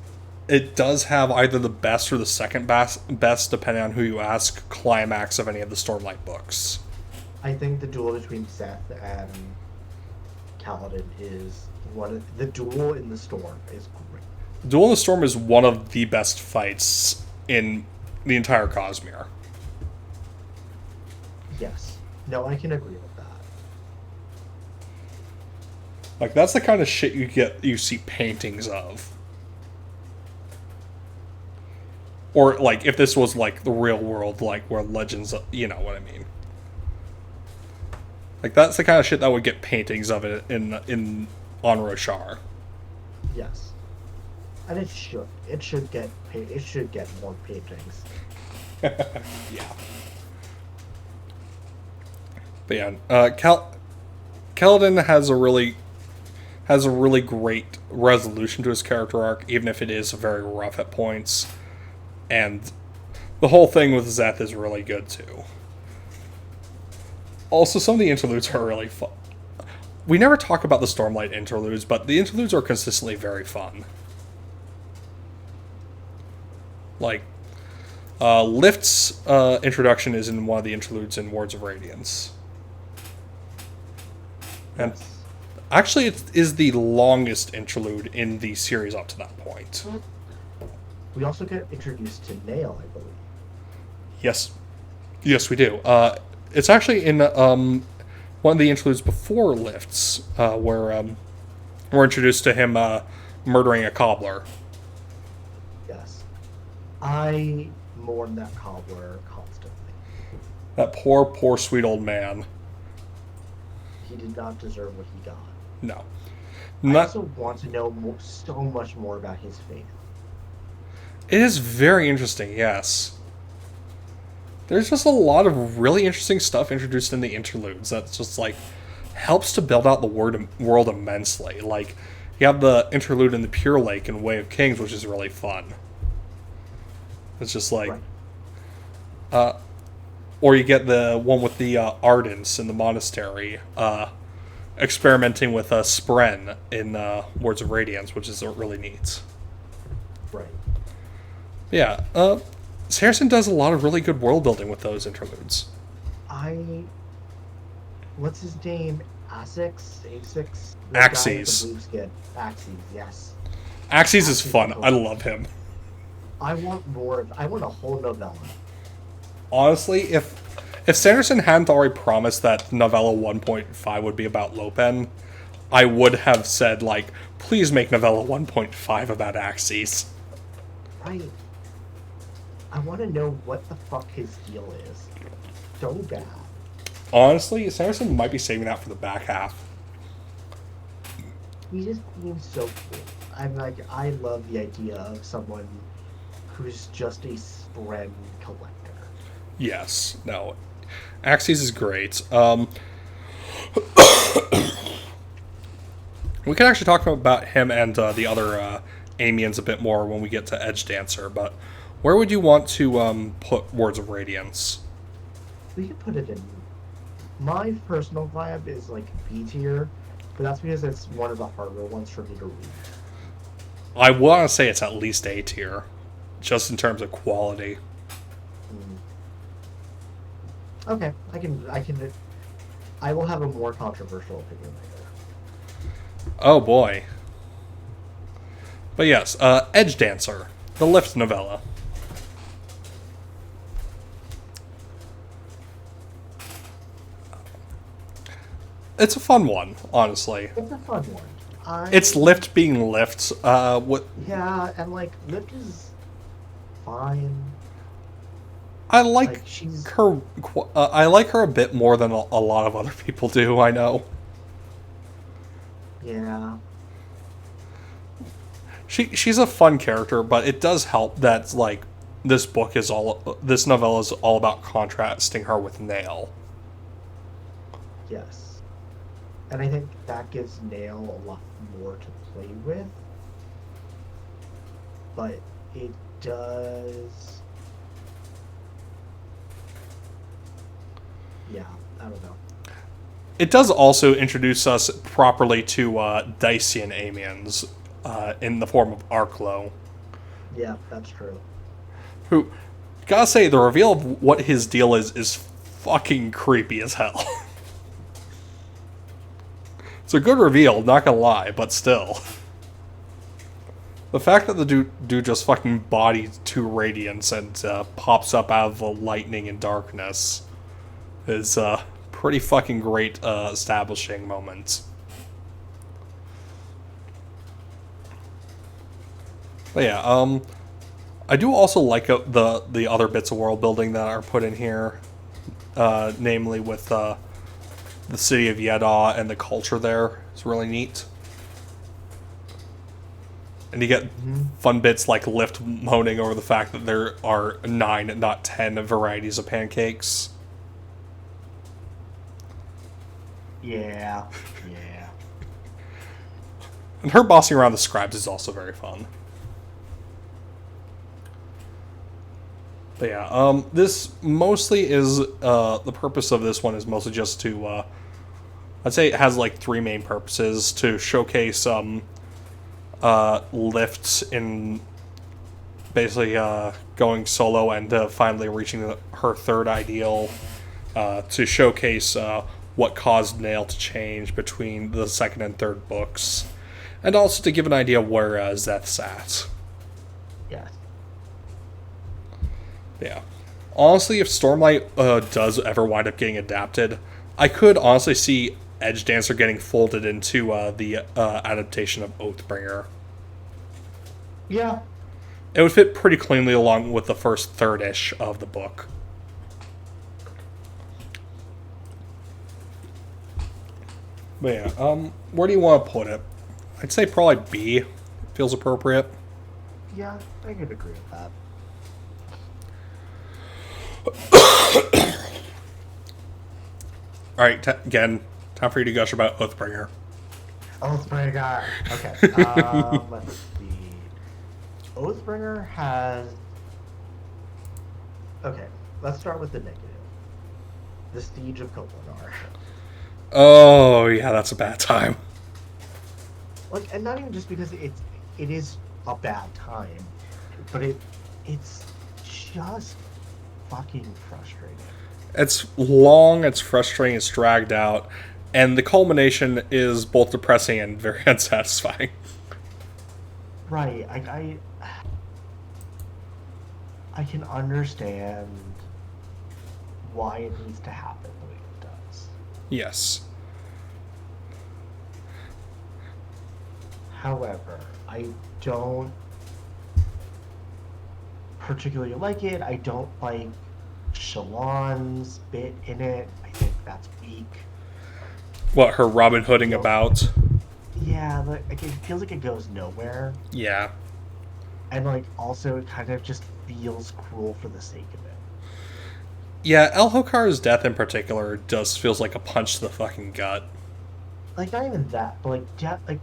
it does have either the best or the second best, depending on who you ask, climax of any of the Stormlight books. I think the duel between Seth and Kaladin is the duel in the storm is great. Duel in the Storm is one of the best fights in the entire Cosmere. Yes. No, I can agree with that. Like, that's the kind of shit you see paintings of. Or, like, if this was, like, the real world, like, where legends, you know what I mean. Like, that's the kind of shit that would get paintings of it on Roshar. Yes. And it should. It should get more paintings. Yeah. But yeah, Kaladin has a really great resolution to his character arc, even if it is very rough at points. And the whole thing with Zeth is really good too. Also, some of the interludes are really fun. We never talk about the Stormlight interludes, but the interludes are consistently very fun. Like, Lift's introduction is in one of the interludes in Words of Radiance. And Yes. actually, it is the longest interlude in the series up to that point. We also get introduced to Nail, I believe. Yes. Yes, we do. It's actually in one of the interludes before Lifts, where we're introduced to him murdering a cobbler. Yes. I mourn that cobbler constantly. That poor, poor, sweet old man. He did not deserve what he got. No. I Not, also want to know so much more about his faith. it is very interesting, yes. There's just a lot of really interesting stuff introduced in the interludes that's just, like, helps to build out the world immensely. Like, you have the interlude in the Pure Lake in Way of Kings, which is really fun. It's just like... Right. Or you get the one with the Ardents in the monastery, experimenting with Spren in Words of Radiance, which is really neat. Right. Yeah, Sanderson does a lot of really good world building with those interludes. What's his name? Asix? Axes. Axes, yes. Axes is fun. I love him. I want a whole novella. Honestly, if Sanderson hadn't already promised that novella 1.5 would be about Lopen, I would have said, like, please make novella 1.5 about Axes. Right. I want to know what the fuck his deal is. So bad. Honestly, Sanderson might be saving that for the back half. He just seems so cool. I love the idea of someone who's just a spread collector. Yes. No. Axes is great. We can actually talk about him and the other Amiens a bit more when we get to Edge Dancer, but where would you want to put Words of Radiance? We could put it in. My personal vibe is like B tier, but that's because it's one of the harder ones for me to read. I want to say it's at least A tier, just in terms of quality. Okay, I will have a more controversial opinion later. Oh boy. But yes, Edge Dancer, the Lift novella. It's a fun one, honestly. It's a fun one. It's Lift being Lift. Yeah, and like Lift is fine. I like she's her. I like her a bit more than a lot of other people do. I know. Yeah. She's a fun character, but it does help that like this novella is all about contrasting her with Nail. Yes. And I think that gives Nail a lot more to play with. But it does. Yeah, I don't know. It does also introduce us properly to Dacian Amiens in the form of Arklow. Yeah, that's true. Who, gotta say, the reveal of what his deal is fucking creepy as hell. It's a good reveal, not gonna lie, but still. The fact that the dude just fucking bodies two Radiants and pops up out of the lightning and darkness is pretty fucking great establishing moment. But yeah, I do also like the other bits of world building that are put in here, namely with the city of Yeda and the culture there. It's really neat. And you get fun bits like Lift moaning over the fact that there are 9, not 10 varieties of pancakes. Yeah, yeah. And her bossing around the scribes is also very fun. But yeah, this mostly is, the purpose of this one is mostly just to, I'd say it has like 3 main purposes: to showcase, Lift in basically, going solo and finally reaching her 3rd ideal, to showcase, what caused Nail to change between the 2nd and 3rd books, and also to give an idea of where, Zeth's at. Yes. Yeah. Honestly, if Stormlight does ever wind up getting adapted, I could honestly see Edge Dancer getting folded into the adaptation of Oathbringer. Yeah. It would fit pretty cleanly along with the first third-ish of the book. But yeah, where do you want to put it? I'd say probably B. Feels appropriate. Yeah, I could agree with that. Alright, again, time for you to gush about Oathbringer. Oathbringer. Okay. Let's see. Oathbringer has. Okay, let's start with the negative. The Siege of Koplanar. Oh, yeah, that's a bad time. Like, and not even just because it is a bad time, but it's just fucking frustrating. It's long, it's frustrating, it's dragged out, and the culmination is both depressing and very unsatisfying. Right. I can understand why it needs to happen the way it does. Yes. However, I don't particularly like it. I don't like Shalon's bit in it. I think that's weak. What, her Robin Hooding about? Yeah, like it feels like it goes nowhere. Yeah. And like also it kind of just feels cruel for the sake of it. Yeah, Elhokar's death in particular just feels like a punch to the fucking gut. Like not even that, but like death, like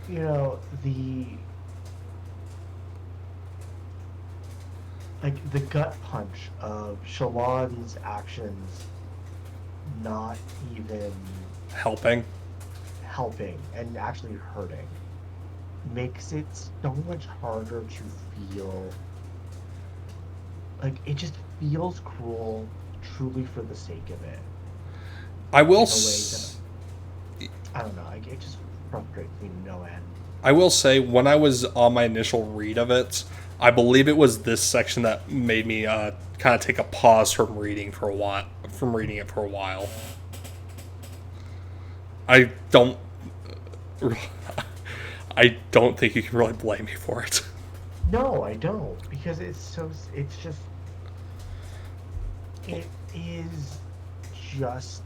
you know, the gut punch of Shalon's actions not even Helping. helping and actually hurting makes it so much harder to feel like it just feels cruel truly for the sake of it. I will I don't know, it just frustrates me to no end. I will say, when I was on my initial read of it, I believe it was this section that made me kind of take a pause from reading it for a while. I don't think you can really blame me for it. No, I don't, because it is just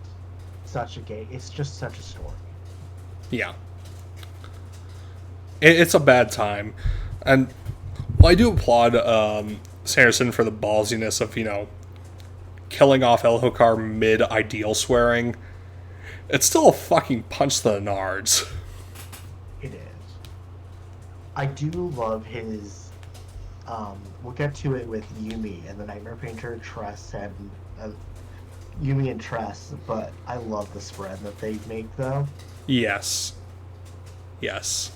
such a game. It's just such a story. Yeah. It's a bad time. And well, I do applaud Sanderson for the ballsiness of, killing off Elhokar mid-ideal swearing. It's still a fucking punch to the nards. It is. I do love his... we'll get to it with Yumi and the Nightmare Painter, Tress, and... Yumi and Tress, but I love the spread that they make, though. Yes. Yes.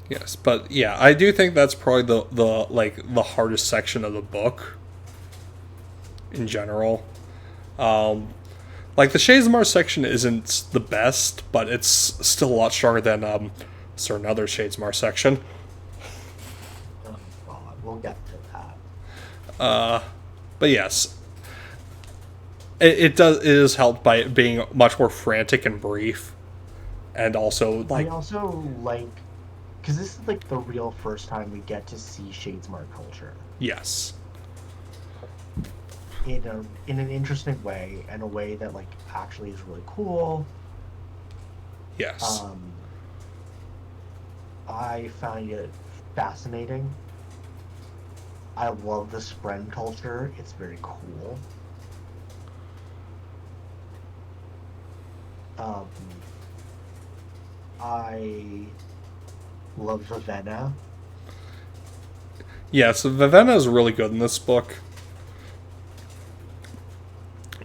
Yes, but yeah, I do think that's probably the hardest section of the book in general. Like the Shadesmar section isn't the best, but it's still a lot stronger than another Shadesmar section. Oh God, we'll get to that. But yes, It is helped by it being much more frantic and brief, and also I like also like because this is like the real first time we get to see Shadesmar culture yes, in an interesting way, and a way that like actually is really cool. yes, Um, I find it fascinating. I love the Spren culture. It's very cool. Um, I love Ravenna. yes. Vivenna is really good in this book.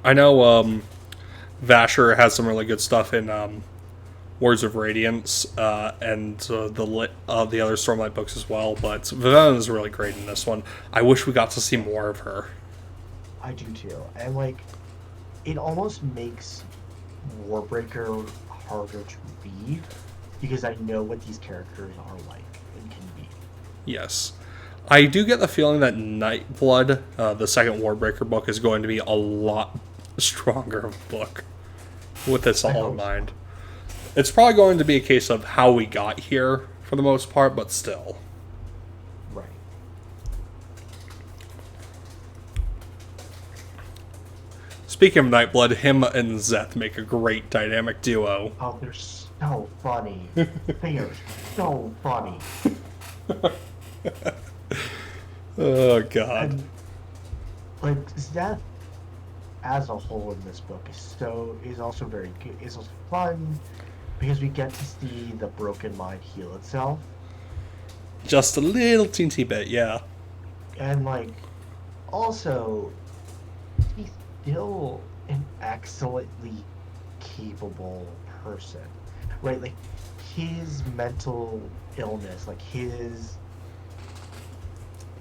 I know Vasher has some really good stuff in Words of Radiance and the other Stormlight books as well. But Vivenna is really great in this one. I wish we got to see more of her. I do too. And like it almost makes Warbreaker harder to read because I know what these characters are like and can be. Yes. I do get the feeling that Nightblood, the second Warbreaker book, is going to be a lot stronger of a book with this I all hope in so. mind. It's probably going to be a case of how we got here for the most part, but still. Right. Speaking of Nightblood, him and Zeth make a great dynamic duo. Oh, they're so funny. They are so funny. Oh, God. And like Seth as a whole in this book is also very good. Is also fun because we get to see the broken mind heal itself, Just a little teensy bit, yeah. and like also he's still an excellently capable person, right? Like his mental illness, like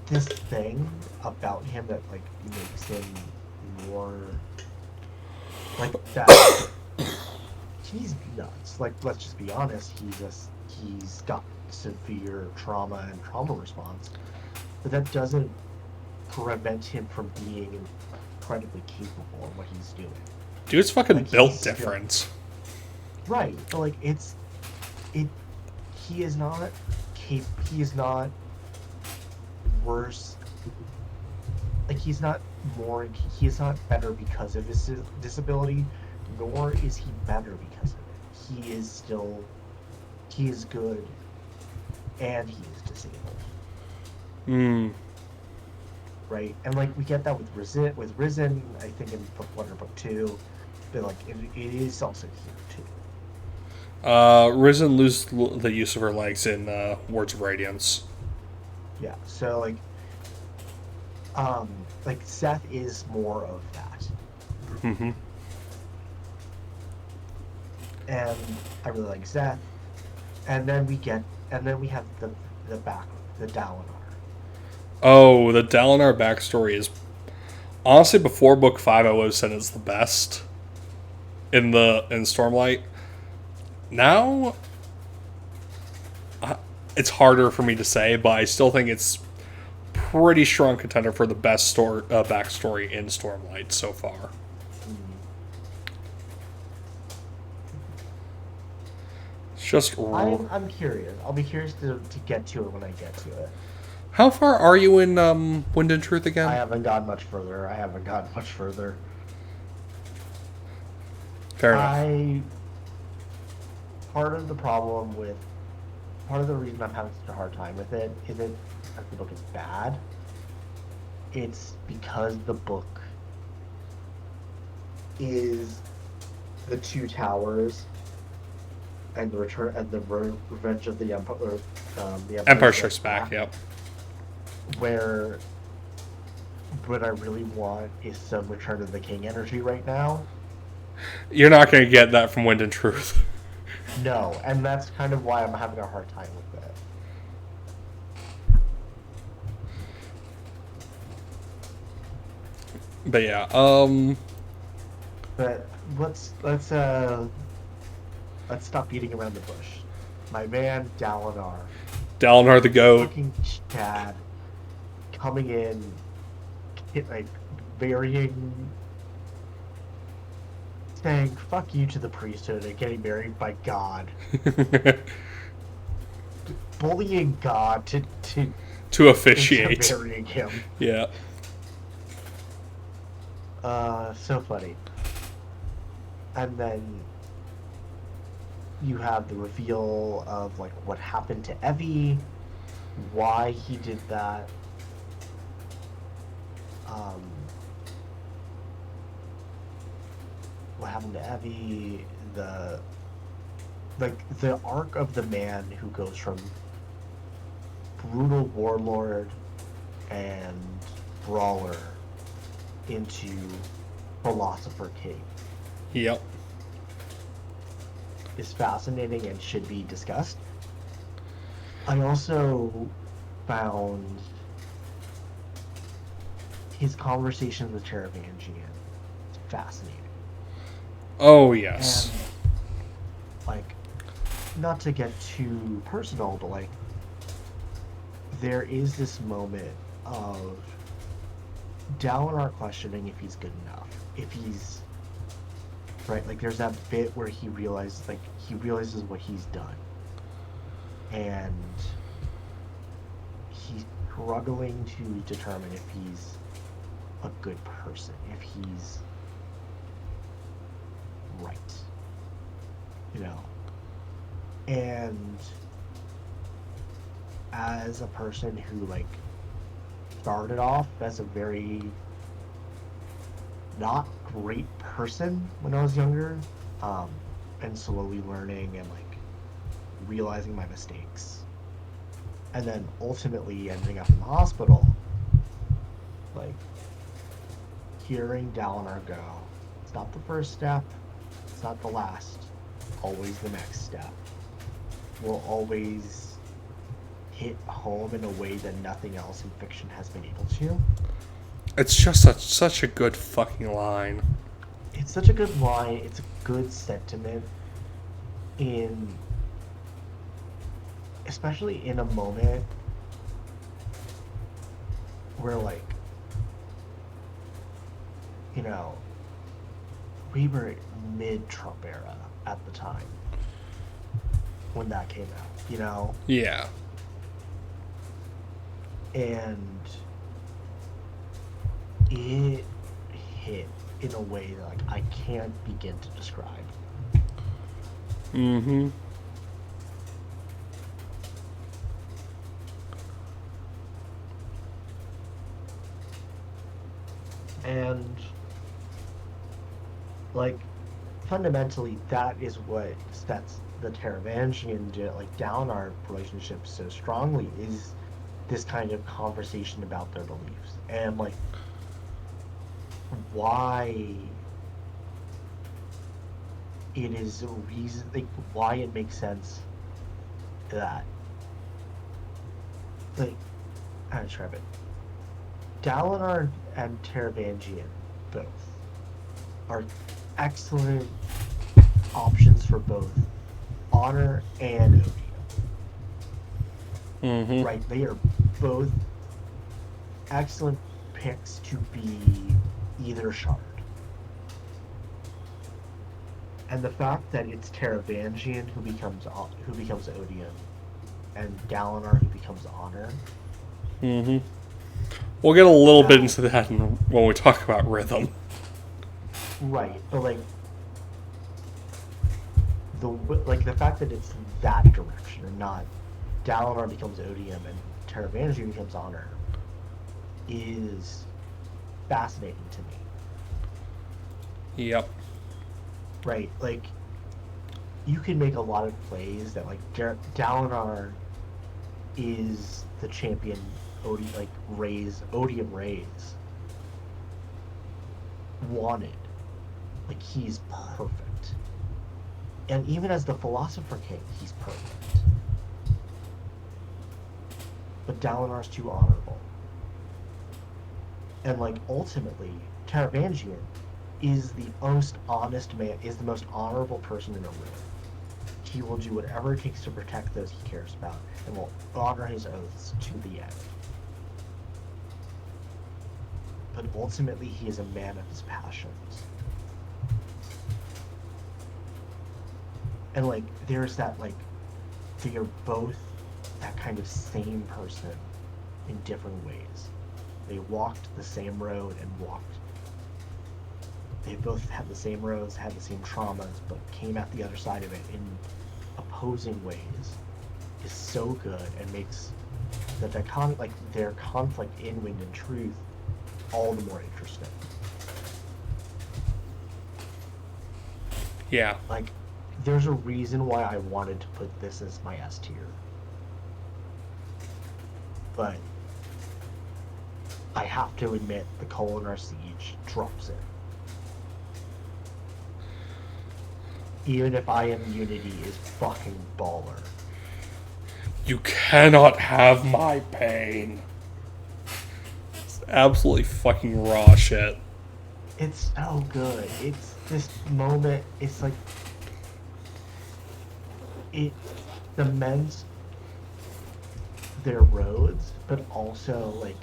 this thing about him that like makes him more like that. He's nuts. Like, let's just be honest. He's got severe trauma and trauma response, but that doesn't prevent him from being incredibly capable in what he's doing. Dude's fucking Like, built he's different. Right, but like it. He is not He is not worse. Like he's not more. He is not better because of his disability, nor is he better because of it. He is still. He is good, and he is disabled. Hmm. Right, and like we get that with Risen. I think in book 1 or book 2, but like it is also here too. Risen loses the use of her legs in Words of Radiance. Yeah, so like Seth is more of that, Mm-hmm. and I really like Seth. And then we have the Dalinar. Oh, the Dalinar backstory is honestly before book 5 I would have said it's the best in Stormlight. Now it's harder for me to say, but I still think it's pretty strong contender for the best backstory in Stormlight so far. It's just I'm curious. I'll be curious to get to it when I get to it. How far are you in Wind and Truth again? I haven't gone much further. Fair enough. Part of the reason I'm having such a hard time with it isn't that the book is bad. It's because the book is the Two Towers and the return and the Revenge of the Empire. The Empire Strikes Back. Yep. Where what I really want is some Return of the King energy right now. You're not going to get that from Wind and Truth. No, and that's kind of why I'm having a hard time with it. But yeah, But let's stop beating around the bush. My man Dalinar. Dalinar the goat. Fucking Chad coming in, like varying saying "fuck you" to the priesthood and getting married by God, bullying God to To into officiate. marrying him. Yeah. So funny. And then you have the reveal of like what happened to Evie, why he did that. Um, what happened to Evie, the arc of the man who goes from brutal warlord and brawler into philosopher king Yep. is fascinating and should be discussed. I also found his conversations with Teravangian fascinating. Oh, yes. And like, not to get too personal, but like, there is this moment of Dalinar questioning if he's good enough, if he's right. Like, there's that bit where he realizes what he's done, and he's struggling to determine if he's a good person, if he's right, you know. And as a person who like started off as a very not great person when I was younger, and slowly learning and like realizing my mistakes, and then ultimately ending up in the hospital, like hearing Dalinar go, it's not the first step, it's not the last, always the next step, will always hit home in a way that nothing else in fiction has been able to. It's just such a good fucking line. It's such a good line, it's a good sentiment in, especially in a moment where like, you know, we were mid-Trump era at the time when that came out, you know? Yeah. And it hit in a way that like I can't begin to describe. Mm-hmm. And like fundamentally that is what sets the Teravangian like Dalinar relationship so strongly, is this kind of conversation about their beliefs and like why it is a reason, like why it makes sense that like how to describe it. Dalinar and Teravangian both are excellent options for both honor and odium. Mm-hmm. Right? They are both excellent picks to be either shard. And the fact that it's Teravangian who becomes odium and Dalinar who becomes honor. Mm-hmm. We'll get a little bit into that when we talk about rhythm. Right, but the fact that it's that direction and not Dalinar becomes odium and Teravangian becomes honor is fascinating to me. Yep. Right, like you can make a lot of plays that like Dalinar is the champion odium raise wanted. Like he's perfect. And even as the philosopher king, he's perfect. But Dalinar's too honorable. And like ultimately, Teravangian is the most honest man, is the most honorable person in a room. He will do whatever it takes to protect those he cares about, and will honor his oaths to the end. But ultimately, he is a man of his passions. And like there's that like they are both that kind of same person in different ways. They walked the same road and walked. They both had the same roads, had the same traumas, but came out the other side of it in opposing ways. Is so good and makes their conflict in Wind and Truth all the more interesting. Yeah. Like, there's a reason why I wanted to put this as my S tier. But I have to admit, the Kholinar Siege drops it. Even if I Am Unity is fucking baller. You cannot have my pain. It's absolutely fucking raw shit. It's so good. It's this moment, it's like it cements their roads, but also like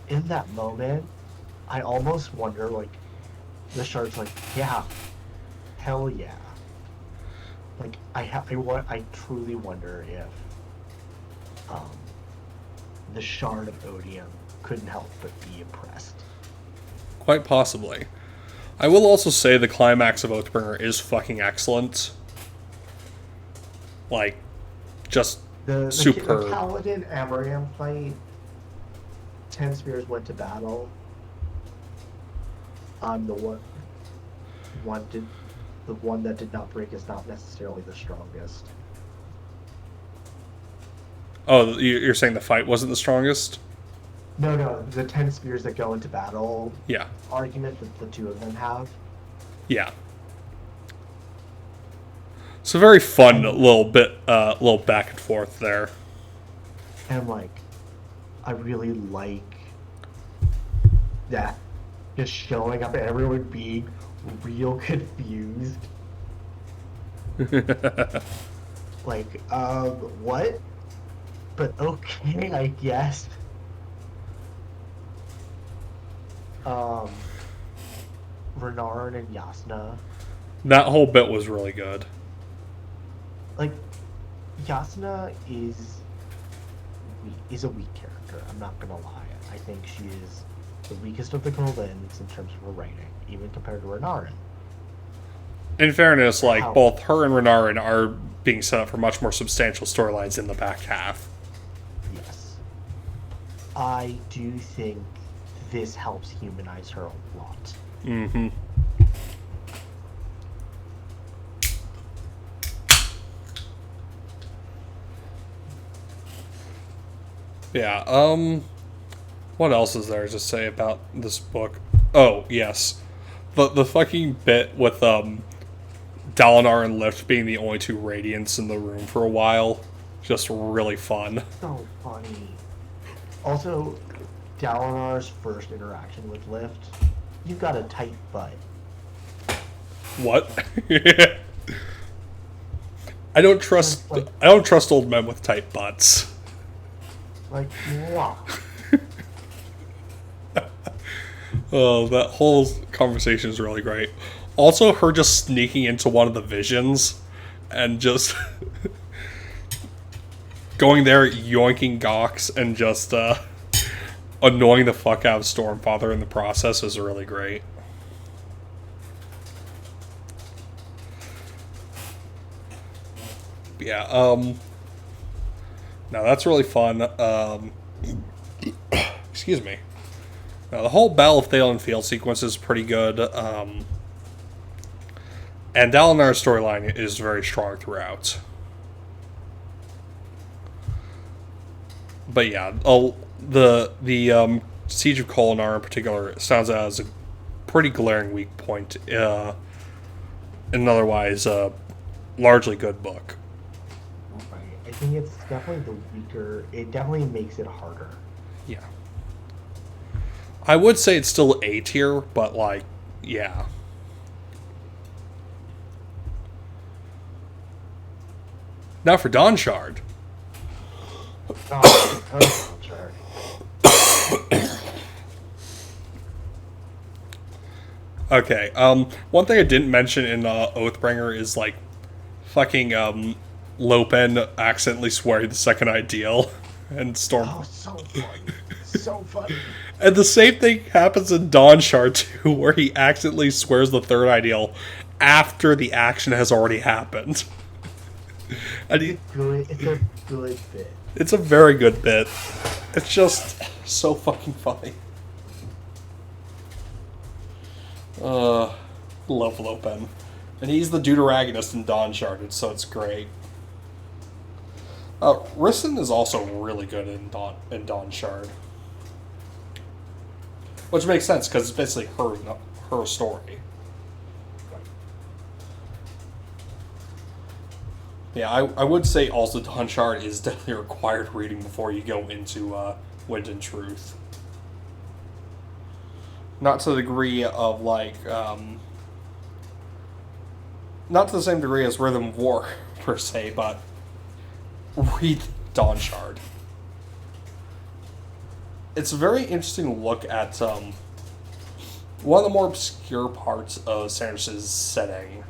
in that moment I almost wonder, like, the Shard's like, yeah, hell yeah. Like I truly wonder if the Shard of Odium couldn't help but be impressed. Quite possibly. I will also say the climax of Oathbringer is fucking excellent. Like, just The superb. Paladin Amaram fight, 10 Spears went to battle. The one that did not break is not necessarily the strongest. Oh, you're saying the fight wasn't the strongest? No, the 10 Spears that go into battle Yeah. argument that the two of them have. Yeah. It's a very fun little back and forth there. And like, I really like that, just showing up and everyone being real confused. Like, what? But okay, I guess. Renarin and Yasna. That whole bit was really good. Like, Yasna is a weak character, I'm not gonna lie. I think she is the weakest of the Golins in terms of her writing, even compared to Renarin. In fairness, like, How? both her and Renarin are being set up for much more substantial storylines in the back half. Yes. I do think this helps humanize her a lot. Mm-hmm. Yeah, what else is there to say about this book? Oh, yes. The fucking bit with, Dalinar and Lift being the only two Radiants in the room for a while. Just really fun. So funny. Also, Dalinar's first interaction with Lift, you've got a tight butt. What? I don't trust old men with tight butts. Like, wow. Oh, that whole conversation is really great. Also, her just sneaking into one of the visions and just going there, yoinking Gox, and just annoying the fuck out of Stormfather in the process is really great. Yeah, now that's really fun. Excuse me. Now, the whole Battle of Thalen field sequence is pretty good. And Dalinar's storyline is very strong throughout. But yeah, the Siege of Kholinar in particular stands out as a pretty glaring weak point in an otherwise largely good book. Right. I think it's definitely the weaker. It definitely makes it harder. Yeah. I would say it's still A tier, but like, yeah. Now for Dawn Shard. Oh, sure. Okay, one thing I didn't mention in Oathbringer is, like, fucking Lopen accidentally swearing the second ideal and Storm. Oh, so funny. So funny. And the same thing happens in Dawn Shard too, where he accidentally swears the third ideal after the action has already happened. And It's a good bit. it's a very good bit. It's just so fucking funny. Love Lopen. And he's the deuteragonist in Dawn Shard, so it's great. Rison is also really good in Dawn Shard. Which makes sense, because it's basically her story. Yeah, I would say also Dawn Shard is definitely required reading before you go into Wind and Truth. Not to the degree of, like, not to the same degree as Rhythm of War, per se, but read Dawn Shard. It's a very interesting look at one of the more obscure parts of Sanderson's setting.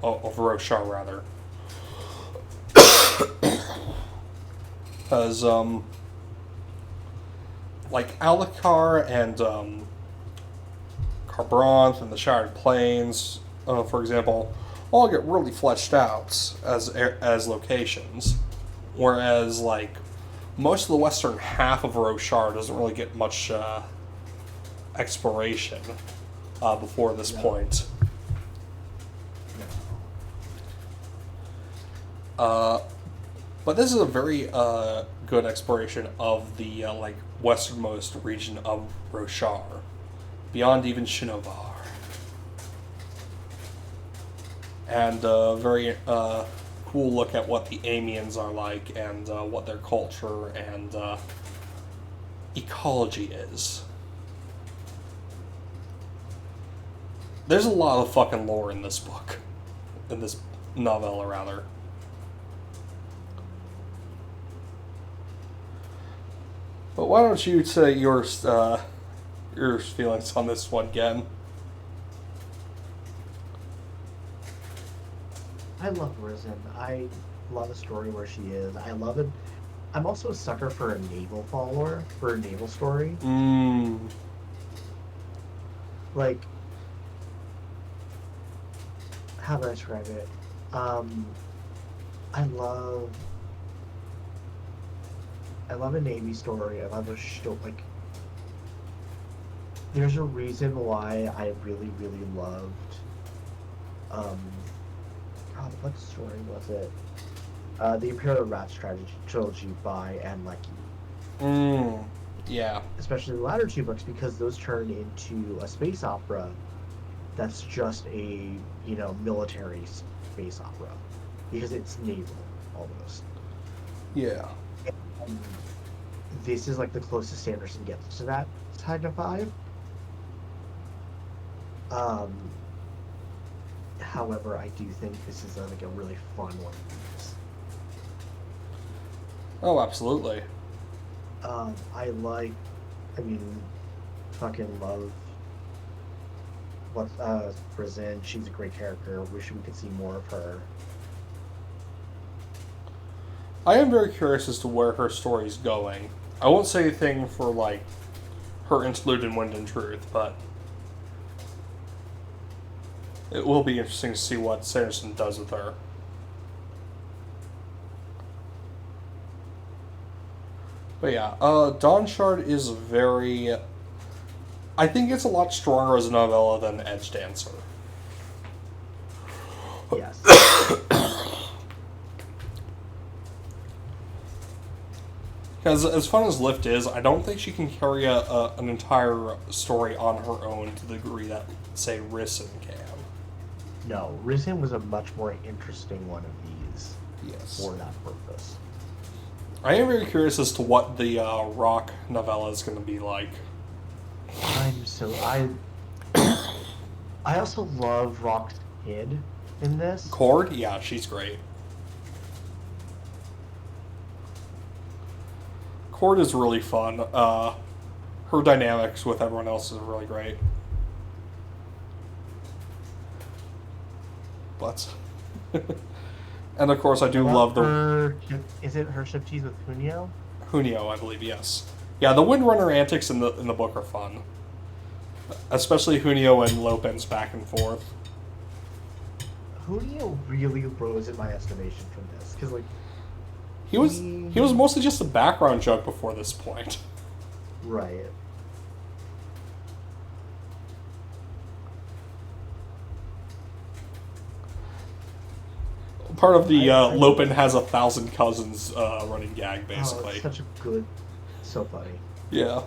Of Roshar, rather. Because, like, Alucard and Carbranth and the Shattered Plains, for example, all get really fleshed out as locations. Whereas, like, most of the western half of Roshar doesn't really get much exploration before this point. But this is a very good exploration of the like westernmost region of Roshar, beyond even Shinovar, and a very cool look at what the Amiens are like and what their culture and ecology is. There's a lot of fucking lore in this book, in this novella, rather. But why don't you say your feelings on this one, again? I love Risen. I love the story where she is. I love it. I'm also a sucker for a naval follower, for a naval story. Like, how do I describe it? I love a Navy story. I love a show. Like, there's a reason why I really, really loved. God, what story was it? The Imperial Rats trilogy by Anne Leckie. Yeah. Especially the latter two books, because those turn into a space opera that's just a, military space opera. Because it's naval, almost. Yeah. And this is like the closest Sanderson gets to that kind of vibe. However, I do think this is like a really fun one. Oh, absolutely. Fucking love what Brazin. She's a great character. Wish we could see more of her. I am very curious as to where her story's going. I won't say anything for, like, her interlude in Wind and Truth, but it will be interesting to see what Sanderson does with her. But yeah, Dawn Shard is very... I think it's a lot stronger as a novella than Edge Dancer. Yes. Because as fun as Lift is, I don't think she can carry an entire story on her own to the degree that, say, Rison can. No, Risen was a much more interesting one of these. Yes. For that purpose. I am very curious as to what the Rock novella is going to be like. I also love Rock's kid in this. Cord? Yeah, she's great. Cord is really fun. Her dynamics with everyone else is really great. But And of course, I do love the Is it her ship cheese with Hunio? Junio, I believe, yes. Yeah, the Windrunner antics in the book are fun, especially Junio and Lopin's back and forth. Hunio really rose in my estimation from this because like He was mostly just a background joke before this point. right. Part of the Lopin has 1,000 cousins running gag, basically. Oh, it's such a good, so funny. Yeah.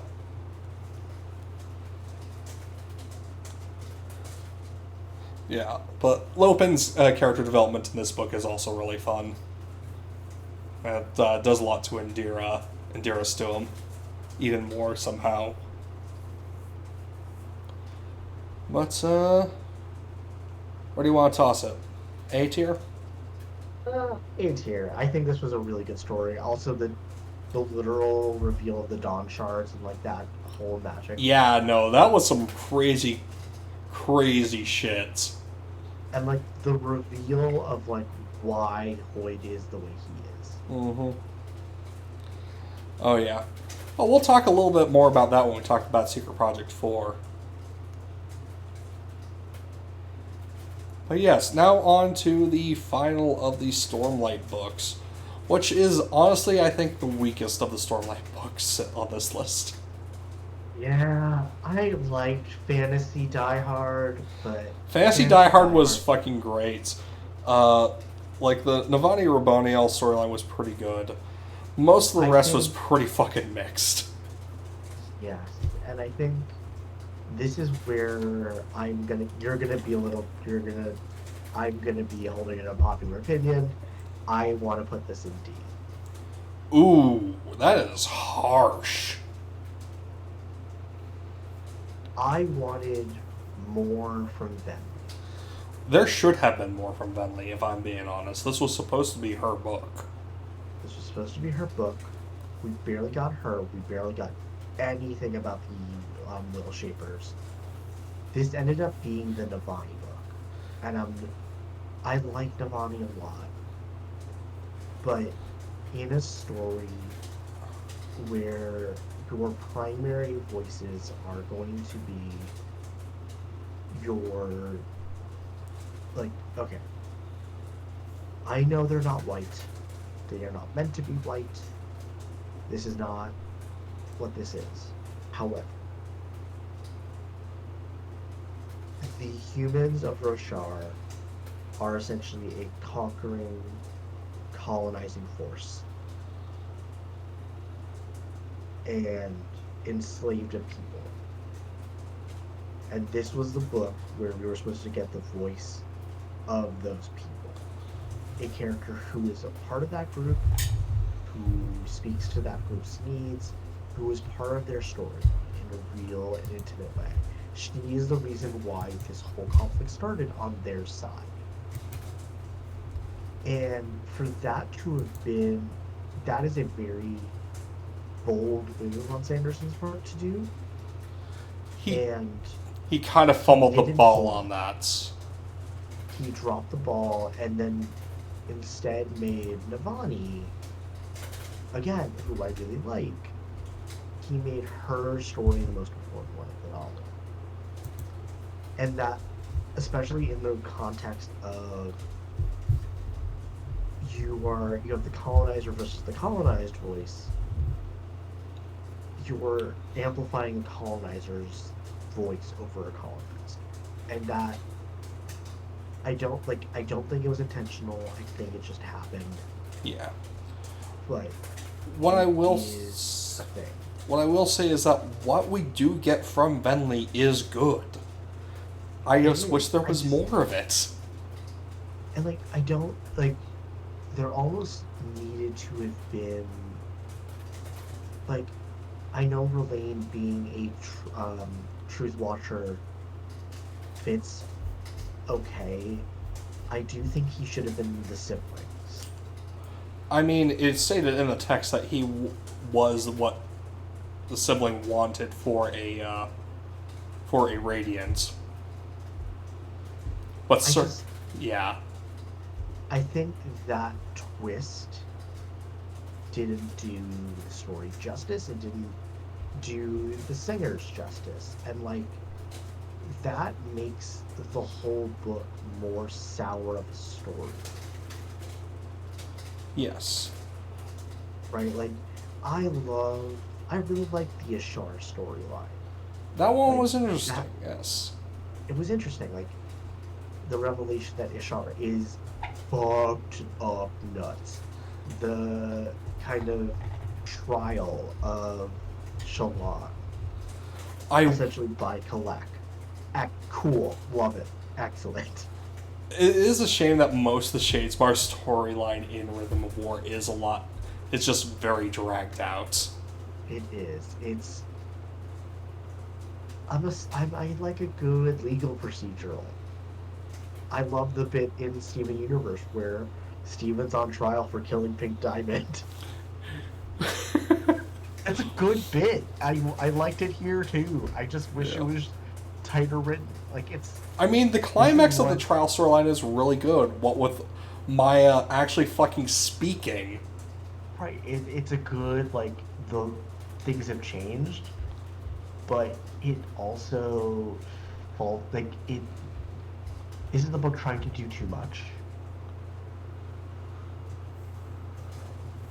Yeah, but Lopin's character development in this book is also really fun. It does a lot to endear us to him, even more somehow. But where do you want to toss it? A tier? A tier. I think this was a really good story. Also, the literal reveal of the Dawn shards and like that whole magic. Yeah, no, that was some crazy, crazy shit. And like the reveal of like why Hoyd is the way he is. Mm-hmm. Oh yeah. Well, we'll talk a little bit more about that when we talk about Secret Project 4. But yes, now on to the final of the Stormlight books, which is honestly, I think, the weakest of the Stormlight books on this list. Yeah, I liked Fantasy Die Hard, but Fantasy Die Hard was fucking great. Like the Navani Raboniel storyline was pretty good. Most of the rest was pretty fucking mixed. Yes, and I think this is where I'm gonna be holding an unpopular opinion. I want to put this in D. Ooh, that is harsh. I wanted more from them. There should have been more from Venli, if I'm being honest. This was supposed to be her book. This was supposed to be her book. We barely got her. We barely got anything about the Little Shapers. This ended up being the Navani book, and I like Navani a lot, but in a story where your primary voices are going to be your, like, okay, I know they're not white. They are not meant to be white. This is not what this is. However, the humans of Roshar are essentially a conquering, colonizing force. And enslaved a people. And this was the book where we were supposed to get the voice of those people. A character who is a part of that group, who speaks to that group's needs, who is part of their story in a real and intimate way. She is the reason why this whole conflict started on their side. And for that to have been, that is a very bold move on Sanderson's part to do. He kind of fumbled the ball on that. He dropped the ball and then instead made Navani, again, who I really like, he made her story the most important one of it all. And that, especially in the context of you have the colonizer versus the colonized voice, you're amplifying the colonizer's voice over a colonized. And that I don't think it was intentional. I think it just happened. Yeah. But what I will say is that what we do get from Venli is good. I just wish there was more of it. And there almost needed to have been I know Relaine being a truth watcher fits okay. I do think he should have been the siblings. I mean, it's stated in the text that he was what the sibling wanted for a Radiant. But yeah. I think that twist didn't do the story justice. It didn't do the singers justice. And like that makes the whole book more sour of a story. Yes. Right? Like I really like the Ashar storyline. That one Like was interesting, that yes. it was interesting. Like the revelation that Ishar is fucked up nuts. The kind of trial of Shalon, I essentially by Kalak. Cool, love it, excellent. It is a shame that most of the Shadespire storyline in Rhythm of War is a lot. It's just very dragged out. It is. It's. I like a good legal procedural. I love the bit in Steven Universe where Steven's on trial for killing Pink Diamond. That's a good bit. I liked it here too. I just wish it Yeah. was tighter written. Like it's I mean, the this is climax of the what trial storyline is really good. What with Maya actually fucking speaking. right. It's a good like the things have changed, but it also fall like it isn't the book trying to do too much,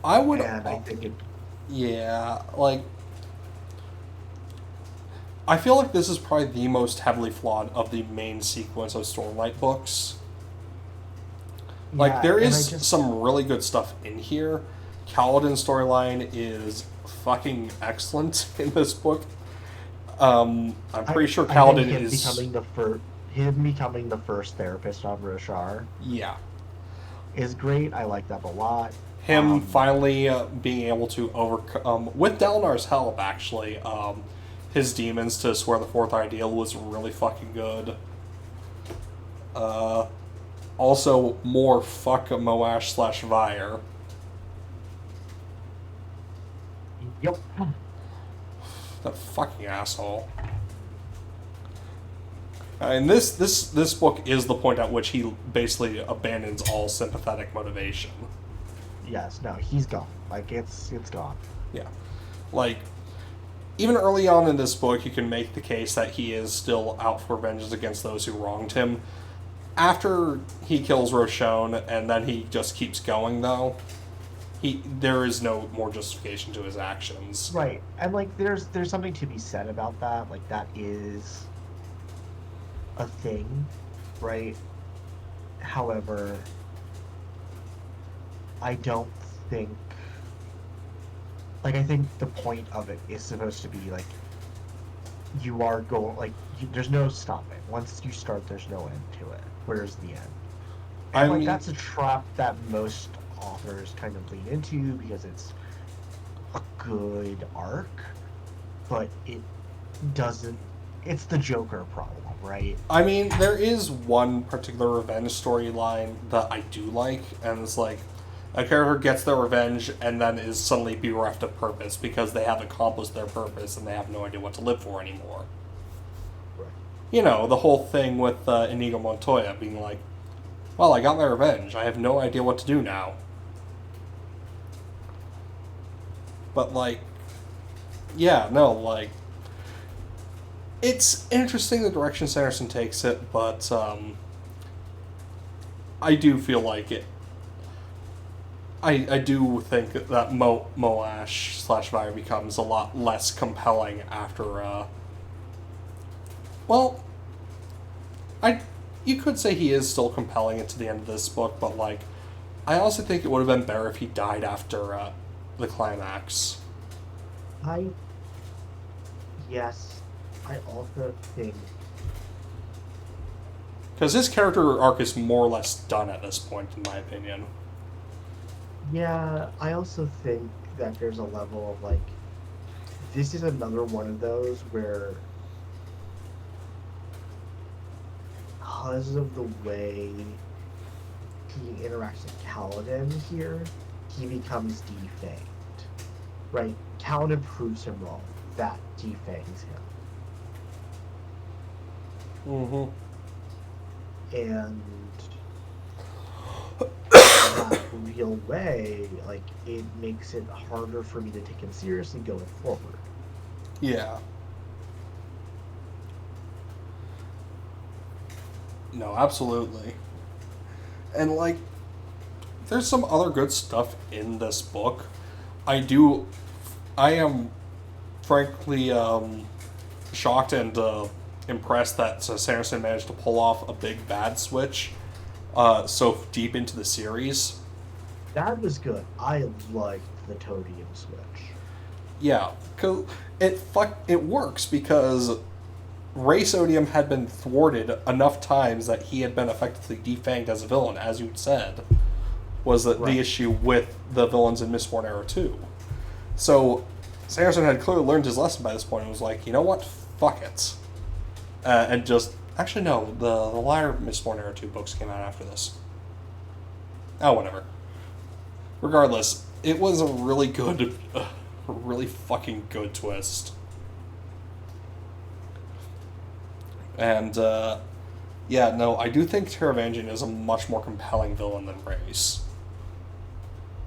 I would, and I think it yeah, like I feel like this is probably the most heavily flawed of the main sequence of Stormlight books. Like yeah, there and I is just some really good stuff in here. Kaladin's storyline is fucking excellent in this book. I'm pretty sure I think Kaladin is, him becoming the first therapist on Roshar yeah, is great. I like that a lot. him finally being able to overcome with Dalinar's help. Actually, his demons to swear the fourth ideal was really fucking good. Uh, Also, more fuck Moash slash Vire. Yep. That fucking asshole. And this book is the point at which he basically abandons all sympathetic motivation. Yes. No, he's gone. Like it's gone. Yeah. Like, even early on in this book, you can make the case that he is still out for vengeance against those who wronged him. After he kills Roshone, and then he just keeps going, though, there is no more justification to his actions. Right. And like there's something to be said about that. Like that is a thing, right? However, I don't think I think the point of it is supposed to be like you are going like there's no stopping. Once you start, there's no end to it. Where's the end? I And like mean, that's a trap that most authors kind of lean into because it's a good arc, but it doesn't. It's the Joker problem, right? there is one particular revenge storyline that I do like, and it's like a character gets their revenge and then is suddenly bereft of purpose because they have accomplished their purpose and they have no idea what to live for anymore. Right. You know, the whole thing with Inigo Montoya being like, well, I got my revenge. I have no idea what to do now. But, like, yeah, no, like, it's interesting the direction Sanderson takes it, but I do feel like it. I do think that Moash slash Vire becomes a lot less compelling after. Well, you could say he is still compelling into the end of this book, but like, I also think it would have been better if he died after the climax. I yes, I also think Because his character arc is more or less done at this point, in my opinion. yeah, I also think that there's a level of like this is another one of those where because of the way he interacts with Kaladin here, he becomes defanged. Right? Kaladin proves him wrong. That defangs him. Mm-hmm. And real way, like, it makes it harder for me to take him seriously going forward. Yeah. No, absolutely. And, like, there's some other good stuff in this book. I am frankly shocked and impressed that Sanderson managed to pull off a big bad switch so deep into the series. That was good. I liked the Toadium switch. Yeah, 'cause it works because Ray Sodium had been thwarted enough times that he had been effectively defanged as a villain, as you said, was the issue with the villains in Mistborn Era 2. So Sanderson had clearly learned his lesson by this point and was like, you know what, fuck it. And just, actually no, the latter Mistborn Era 2 books came out after this. Oh, whatever. Regardless, it was a really good, really fucking good twist. And, yeah, no, I do think Tiermaker is a much more compelling villain than Reyes.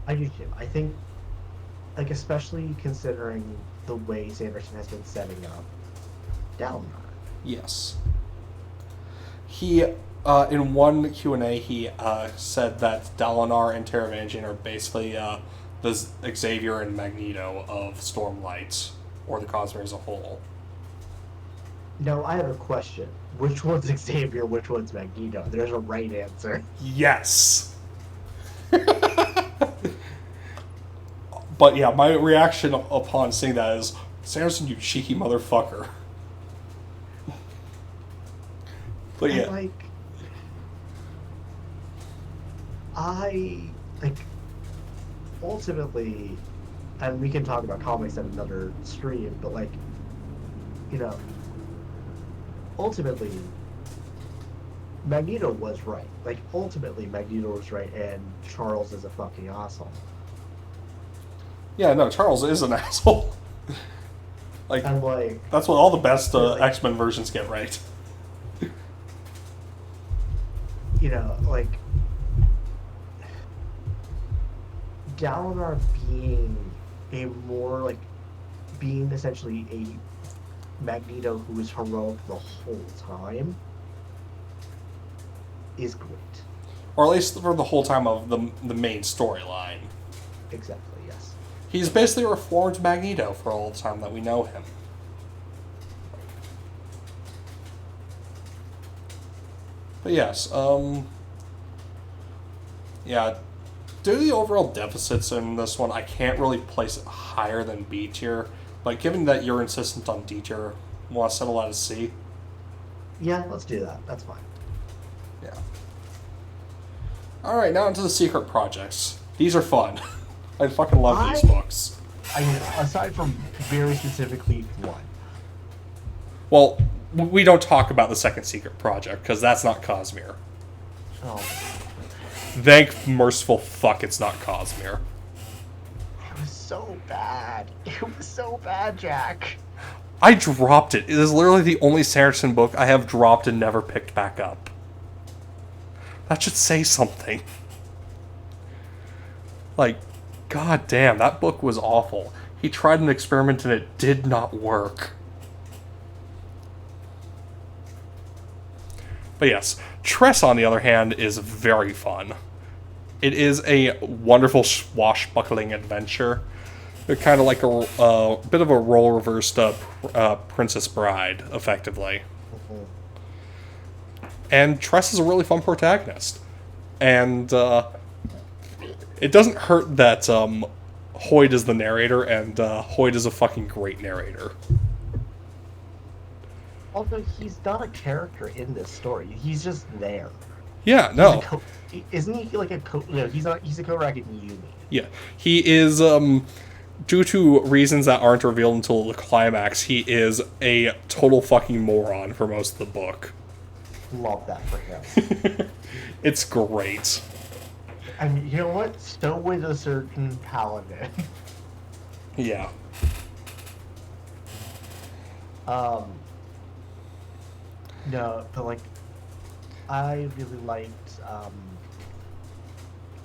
I do too. I think, like, especially considering the way Sanderson has been setting up Dalinar. Yes. He, in one Q&A, he said that Dalinar and Tiermaker are basically the Xavier and Magneto of Stormlight, or the Cosmere as a whole. No, I have a question. Which one's Xavier? Which one's Magneto? There's a right answer. Yes. But yeah, my reaction upon seeing that is, Sanderson, you cheeky motherfucker. But yeah. And, ultimately, and we can talk about comics at another stream, but, like, you know, ultimately, Magneto was right. Like, ultimately, Magneto was right, and Charles is a fucking asshole. Yeah, no, Charles is an asshole. Like, And, like, that's what all the best like, X-Men versions get right. you know, like, Dalinar being essentially a Magneto who is heroic the whole time is great. Or at least for the whole time of the main storyline. Exactly, yes. He's basically a reformed Magneto for all the time that we know him. But yes, yeah, due to the overall deficits in this one, I can't really place it higher than B tier. But given that you're insistent on D tier, want to settle out as C? Yeah, let's do that. That's fine. Yeah. Alright, now into the secret projects. These are fun. I fucking love these books. I mean, aside from very specifically one. Well, we don't talk about the second secret project, because that's not Cosmere. Oh. Thank merciful fuck it's not Cosmere. It was so bad. It was so bad, Jack. I dropped it. It is literally the only Sanderson book I have dropped and never picked back up. That should say something. Like, god damn, that book was awful. He tried an experiment and it did not work. But yes, Tress, on the other hand, is very fun. It is a wonderful swashbuckling adventure. They're kind of like a bit of a role-reversed Princess Bride, effectively. And Tress is a really fun protagonist. And it doesn't hurt that Hoyt is the narrator, and Hoyt is a fucking great narrator. Although he's not a character in this story, he's just there. Yeah, no. Isn't he like a no, he's not. He's a co-racket in Yumi. Yeah, he is. Due to reasons that aren't revealed until the climax, he is a total fucking moron for most of the book. Love that for him. It's great. I mean, you know what? So with a certain paladin. Yeah. No, but like, I really liked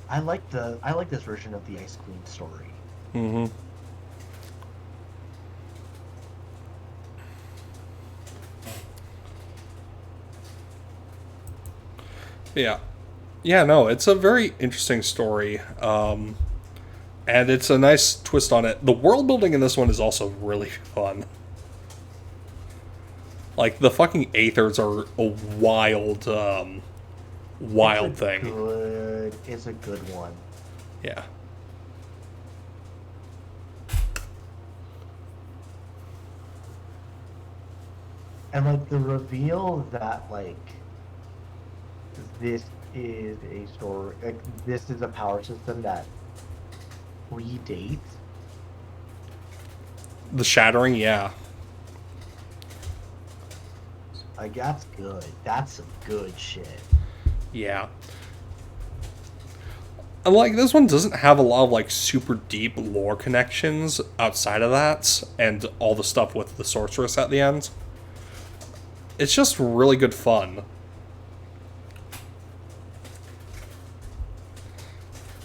I like this version of the Ice Queen story. Mm-hmm. Yeah. Yeah, no, it's a very interesting story. And it's a nice twist on it. The world building in this one is also really fun. Like, the fucking Aethers are a wild thing. It's a good one. Yeah. And like the reveal that like this is a story, like this is a power system that predates. The Shattering, yeah. Like that's good. That's some good shit. Yeah. And like, this one doesn't have a lot of like super deep lore connections outside of that, and all the stuff with the sorceress at the end. It's just really good fun.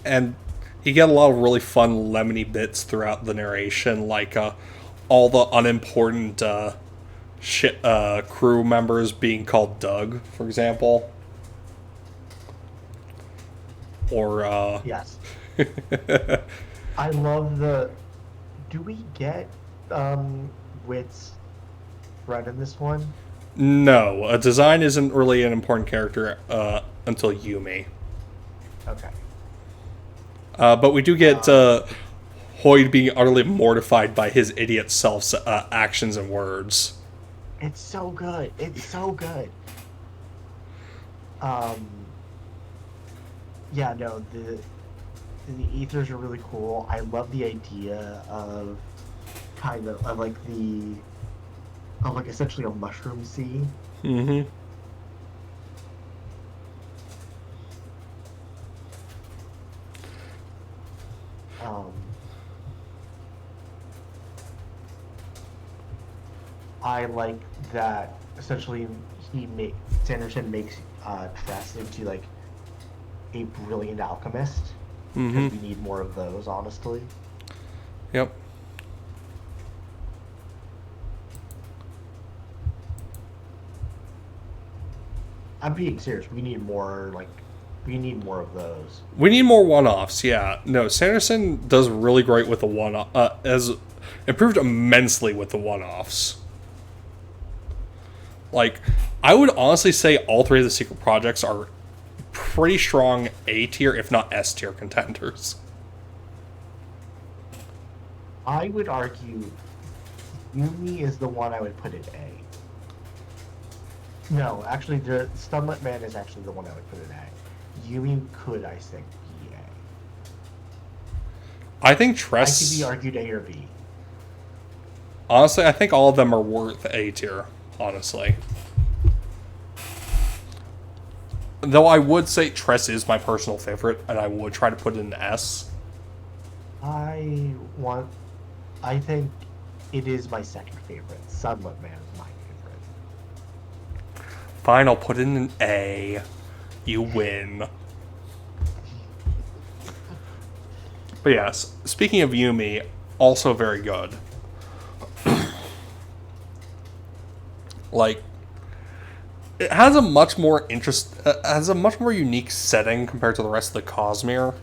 And you get a lot of really fun lemony bits throughout the narration, like all the unimportant crew members being called Doug, for example. Or Yes. I love the. Do we get Wit's thread in this one? No, design isn't really an important character until Yumi. Okay. But we do get Hoyd being utterly mortified by his idiot self's actions and words. It's so good. It's so good. Um. Yeah. No. The ethers are really cool. I love the idea of like essentially a mushroom sea. Mm-hmm. Um, I like that essentially Sanderson makes Tress into like a brilliant alchemist because Mm-hmm. we need more of those, honestly. Yep. I'm being serious. We need more of those. We need more one-offs, yeah. No, Sanderson does really great with the one-off, has improved immensely with the one-offs. Like, I would honestly say all three of the secret projects are pretty strong A tier, if not S tier contenders. I would argue Yumi is the one I would put in A. No, actually, the Stunlet Man is actually the one I would put in A. Yumi could, I think, be A. I think I Tress. could be argued A or B. Honestly, I think all of them are worth A tier, honestly. Though I would say Tress is my personal favorite, and I would try to put it in S. I think it is my second favorite. Sunlit Man is my favorite. Fine, I'll put it in an A. You win. But yes, speaking of Yumi, also very good. Like, it has a much more unique setting compared to the rest of the Cosmere.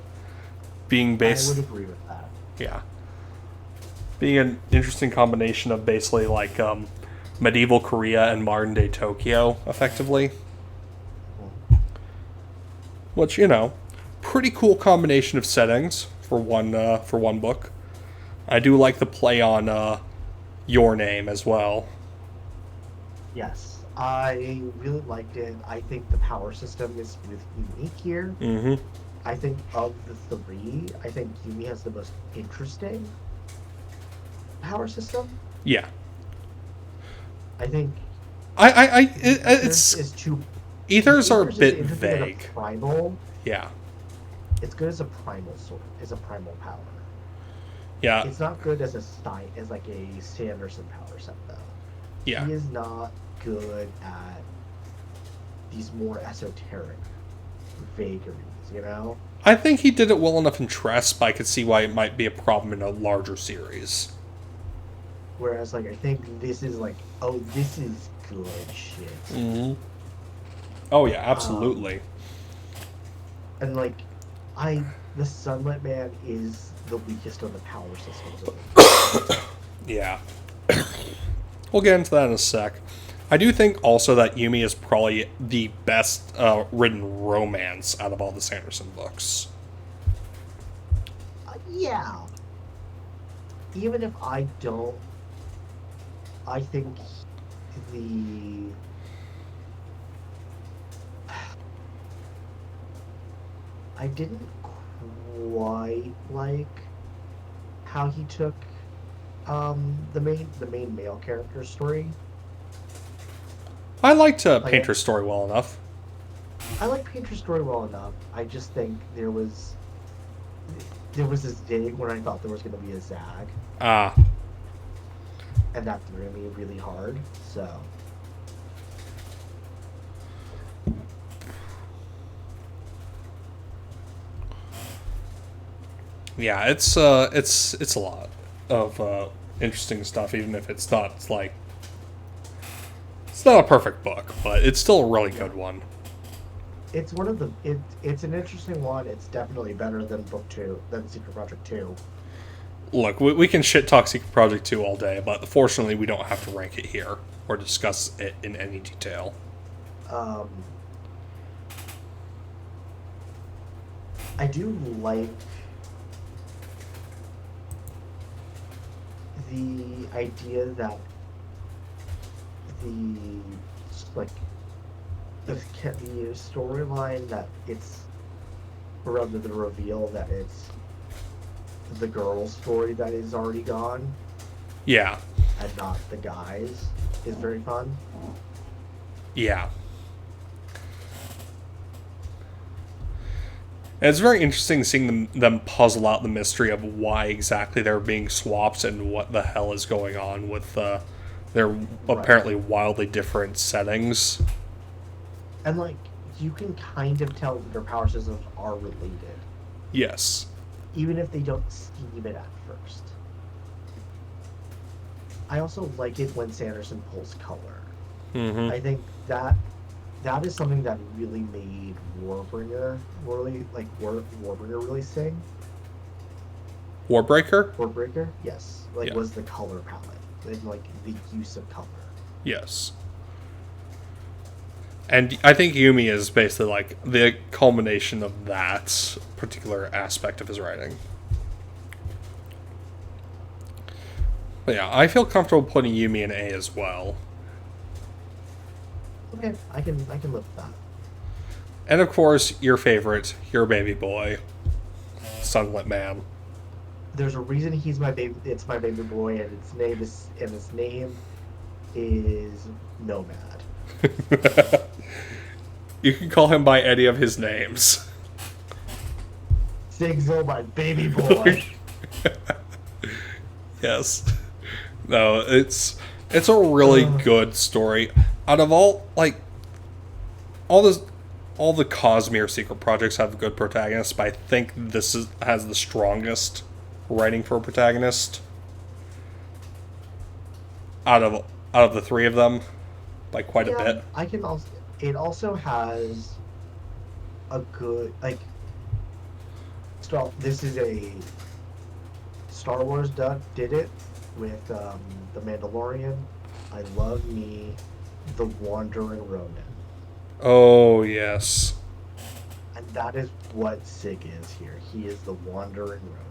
Being I based, would agree with that. yeah, being an interesting combination of basically like medieval Korea and modern day Tokyo, effectively. Which, you know, pretty cool combination of settings for one book. I do like the play on Your Name as well. Yes, I really liked it. I think the power system is really unique here. Mm-hmm. I think of the three, I think Yumi has the most interesting power system. Yeah. I think It's is too. ethers are a Ethers is bit interesting as a vague. primal. Yeah. It's good as a primal sword, as a primal power. Yeah. It's not good as as like a Sanderson power set though. Yeah. He is not good at these more esoteric vagaries, you know? I think he did it well enough in Tress, but I could see why it might be a problem in a larger series. Whereas, like, I think this is like, oh, this is good shit. Mm-hmm. Oh yeah, absolutely. And like, the Sunlit Man is the weakest of the power systems. Yeah. We'll get into that in a sec. I do think also that Yumi is probably the best written romance out of all the Sanderson books. Yeah. Even if I don't, I think the I didn't quite like how he took the main male character story. I liked Painter's story well enough. I like Painter's story well enough. I just think there was this dig when I thought there was going to be a Zag. Ah. And that threw me really hard. So. Yeah, it's a lot of interesting stuff, even if it's not like it's not a perfect book, but it's still a really good one. It's one of the it's an interesting one. It's definitely better than book 2, than Secret Project 2. Look, we can shit talk Secret Project 2 all day, but fortunately we don't have to rank it here or discuss it in any detail. I do like the idea that the storyline that it's rather the reveal that it's the girl's story that is already gone. Yeah. And not the guy's is very fun. Yeah. And it's very interesting seeing them puzzle out the mystery of why exactly they're being swapped and what the hell is going on with their apparently wildly different settings. And, like, you can kind of tell that their power systems are related. Yes. Even if they don't scheme it at first. I also like it when Sanderson pulls color. Mm-hmm. I think that is something that really made Warbringer really sing. Warbreaker, yes. Like, was the color palette. And, like, the use of color. Yes. And I think Yumi is basically, like, the culmination of that particular aspect of his writing. But yeah, I feel comfortable putting Yumi in A as well. Okay, I can live with that. And of course, your favorite, your baby boy, Sunlit Man. There's a reason he's my baby. It's my baby boy, and his name is Nomad. You can call him by any of his names. Sigzel, my baby boy. Yes. No, it's a really good story. Out of all the Cosmere secret projects have good protagonists, but I think this has the strongest writing for a protagonist out of the three of them by quite a bit. It also has a good this is a Star Wars did it with the Mandalorian. I love me the Wandering Ronin. Oh yes. And that is what Sig is here. He is the Wandering Ronin.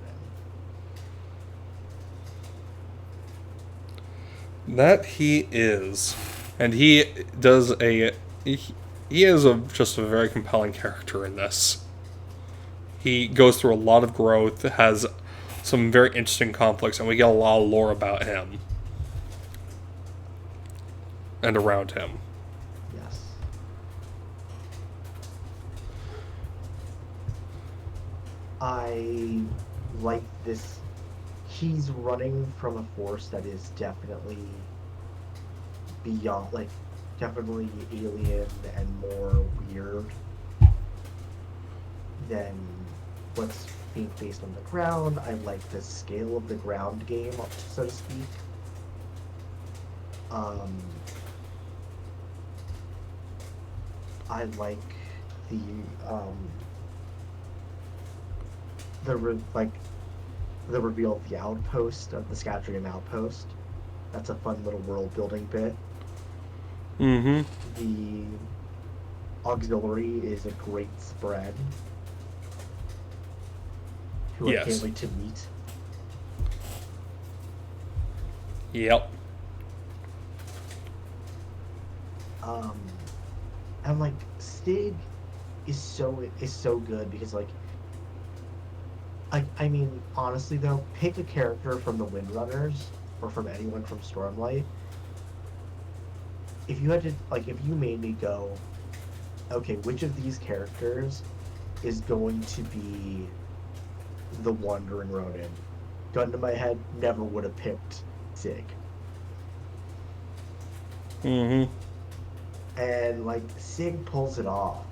That he is. And he does he is just a very compelling character in this. He goes through a lot of growth, has some very interesting conflicts, and we get a lot of lore about him. And around him. Yes. I like this. He's running from a force that is definitely beyond, definitely alien and more weird than what's being based on the ground. I like the scale of the ground game, so to speak. I like the the reveal of the outpost, of the Scatrian outpost. That's a fun little world building bit. Mm-hmm. The auxiliary is a great spread, who I can't wait to meet. Yep. And like Stig is so good because like I mean honestly though, pick a character from the Windrunners or from anyone from Stormlight. If you had to like, if you made me go, okay, which of these characters is going to be the Wandering Ronin? Gun to my head, never would have picked Sig. Mm-hmm. And like Sig pulls it off.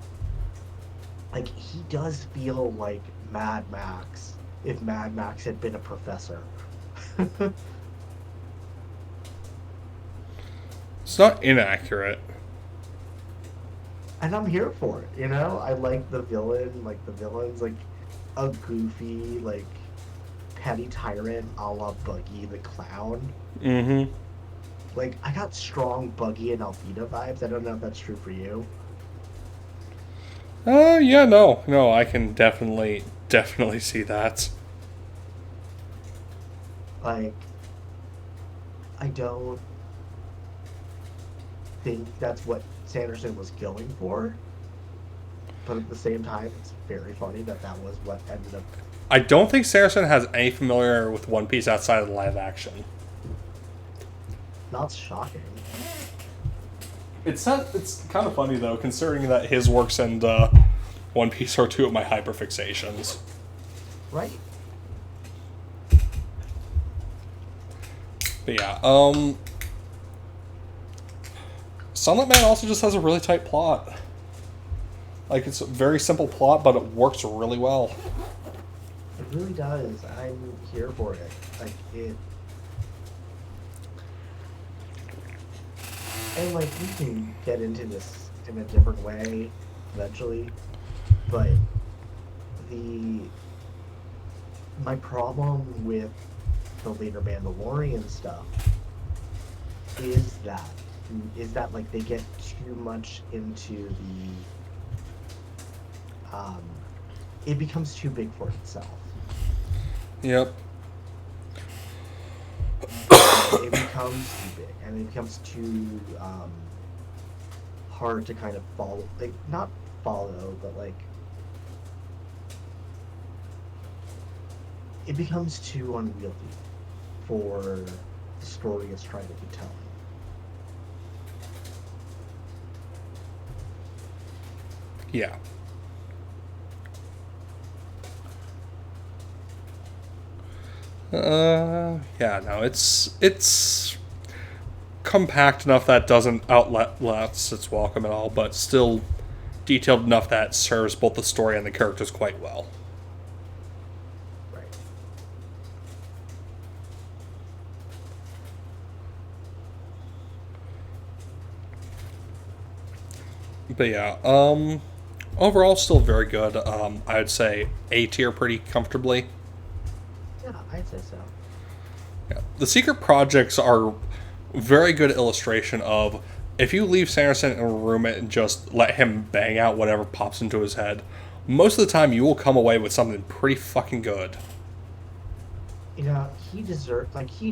Like he does feel like Mad Max if Mad Max had been a professor. It's not inaccurate. And I'm here for it, you know? I like the villain, like the villain's like a goofy, like petty tyrant a la Buggy the Clown. Mm-hmm. Like I got strong Buggy and Alvida vibes. I don't know if that's true for you. Yeah, no, I can definitely see that. Like, I don't think that's what Sanderson was going for, but at the same time, it's very funny that that was what ended up. I don't think Sanderson has any familiarity with One Piece outside of the live action. Not shocking. It's kind of funny though, considering that his works and One Piece are two of my hyperfixations. Right. But yeah, Sunlit Man also just has a really tight plot. Like, it's a very simple plot, but it works really well. It really does. I'm here for it. Like, it... And, like, we can get into this in a different way eventually, but my problem with the later Mandalorian stuff is that like they get too much into it becomes too big for itself. Yep. It becomes too big and it becomes too hard to kind of follow, like not follow, but like it becomes too unwieldy for the story it's trying to be telling. Yeah. Yeah, no, it's compact enough that doesn't outlast its welcome at all, but still detailed enough that serves both the story and the characters quite well. Right. But yeah, overall still very good. I would say A tier pretty comfortably. Yeah, I'd say so. Yeah. The secret projects are very good illustration of if you leave Sanderson in a room and just let him bang out whatever pops into his head, most of the time you will come away with something pretty fucking good. You know, he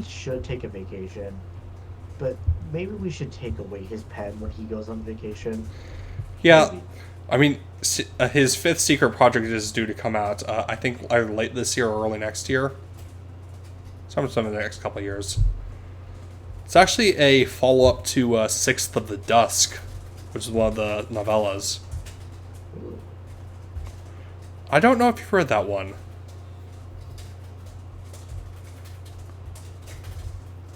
should take a vacation, but maybe we should take away his pen when he goes on vacation. Yeah, Maybe. I mean, his fifth secret project is due to come out, I think, either late this year or early next year. Sometime in the next couple of years. It's actually a follow-up to Sixth of the Dusk, which is one of the novellas. Ooh. I don't know if you've read that one.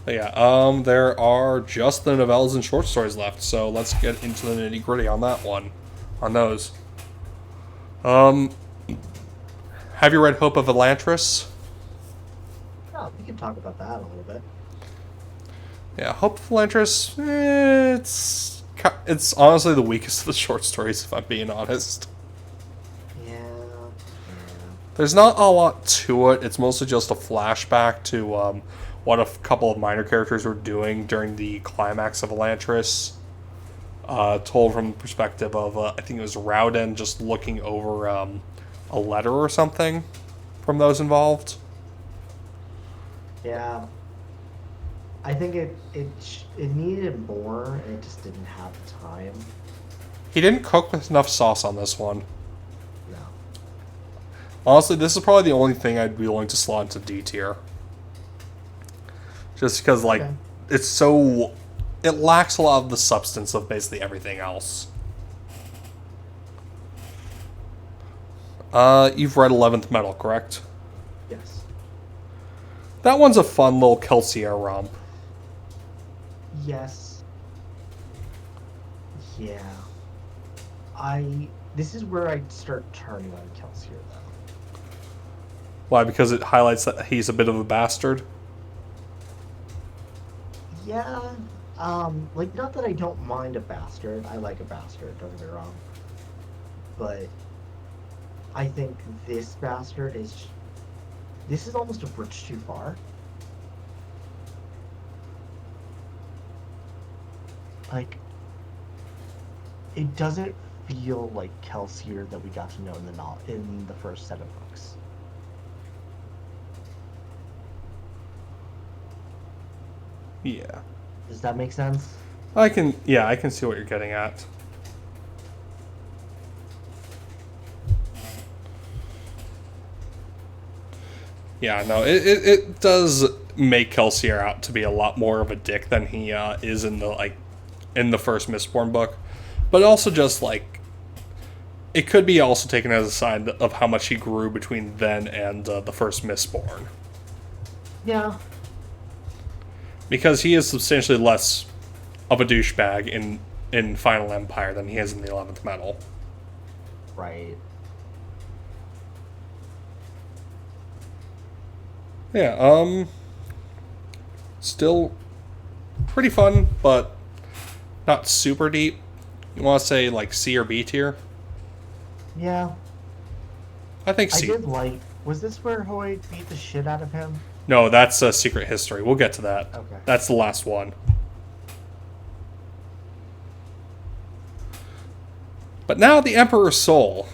But yeah, there are just the novellas and short stories left, so let's get into the nitty-gritty on that one. On those. Have you read Hope of Elantris? Oh, we can talk about that a little bit. Yeah, Hope of Elantris, it's honestly the weakest of the short stories, if I'm being honest. Yeah. There's not a lot to it. It's mostly just a flashback to what a couple of minor characters were doing during the climax of Elantris. Told from the perspective of, I think it was Rowden just looking over a letter or something from those involved. Yeah. I think it needed more, and it just didn't have the time. He didn't cook with enough sauce on this one. No. Honestly, this is probably the only thing I'd be willing to slot into D tier. Just because, like, Okay. it's so... It lacks a lot of the substance of basically everything else. You've read 11th Metal, correct? Yes. That one's a fun little Kelsier romp. Yes. Yeah. This is where I start turning on Kelsier, though. Why? Because it highlights that he's a bit of a bastard? Yeah. Like, not that I don't mind a bastard. I like a bastard, don't get me wrong. But I think this bastard is... This is almost a bridge too far. Like, it doesn't feel like Kelsier that we got to know in the first set of books. Yeah. Does that make sense? I can see what you're getting at. Yeah, no, it does make Kelsier out to be a lot more of a dick than he is in the first Mistborn book. But also just, like, it could be also taken as a sign of how much he grew between then and the first Mistborn. Yeah. Because he is substantially less of a douchebag in Final Empire than he is in the 11th Metal. Right. Yeah, still pretty fun, but not super deep. You want to say, like, C or B tier? Yeah. I think I C. did like... Was this where Hoy beat the shit out of him? No, that's a Secret History. We'll get to that. Okay. That's the last one. But now the Emperor's Soul.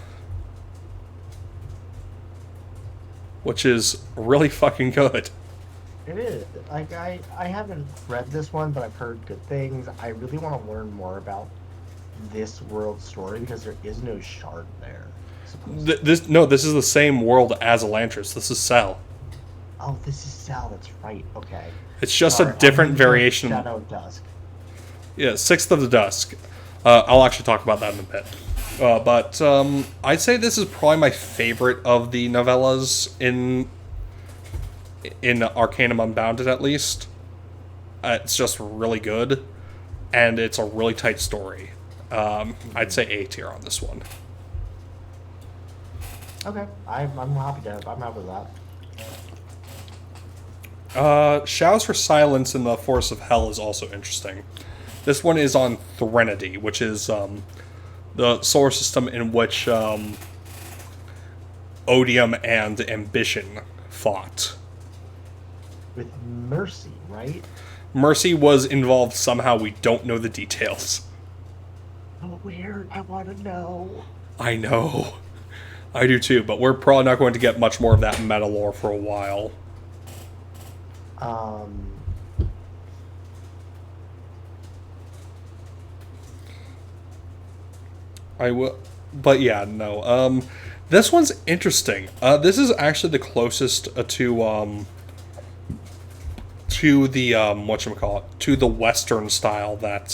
Which is really fucking good. It is. Like, I haven't read this one, but I've heard good things. I really want to learn more about this world story because there is no shard there. This is the same world as Elantris. This is Cell. Oh, this is Sal. That's right. Okay. It's just Sorry, a different I'm thinking of variation. Shadow of Dusk. Yeah, Sixth of the Dusk. I'll actually talk about that in a bit. But I'd say this is probably my favorite of the novellas in Arcanum Unbounded, at least. It's just really good, and it's a really tight story. I'd say A tier on this one. Okay. I'm happy with that. Shouts for Silence in the Force of Hell is also interesting. This one is on Threnody, which is the solar system in which Odium and Ambition fought. With Mercy, right? Mercy was involved somehow. We don't know the details. Oh, weird. I want to know. I know. I do too, but we're probably not going to get much more of that meta lore for a while. I will, but yeah, no. This one's interesting. This is actually the closest to the whatchamacallit, to the Western style that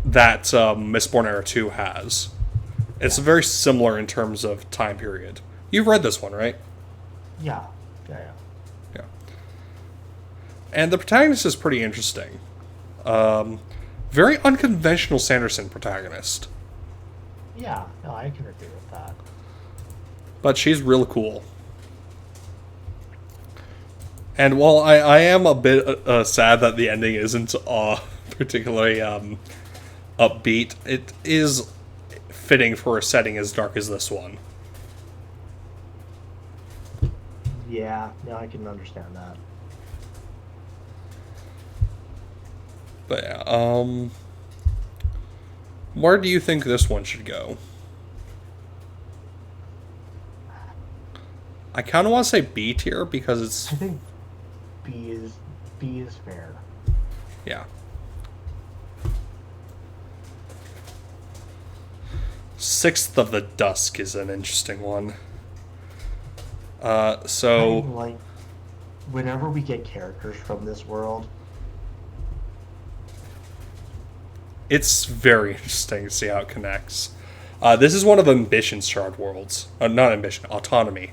Mistborn Era 2 has. It's very similar in terms of time period. You've read this one, right? Yeah. And the protagonist is pretty interesting. Very unconventional Sanderson protagonist. Yeah, no, I can agree with that. But she's real cool. And while I am a bit sad that the ending isn't particularly upbeat, it is fitting for a setting as dark as this one. Yeah, no, I can understand that. But yeah, where do you think this one should go? I kind of want to say B tier because it's... I think B is fair. Yeah. Sixth of the Dusk is an interesting one. So... Like, whenever we get characters from this world... It's very interesting to see how it connects. This is one of Ambition's shard worlds. Not Ambition, Autonomy.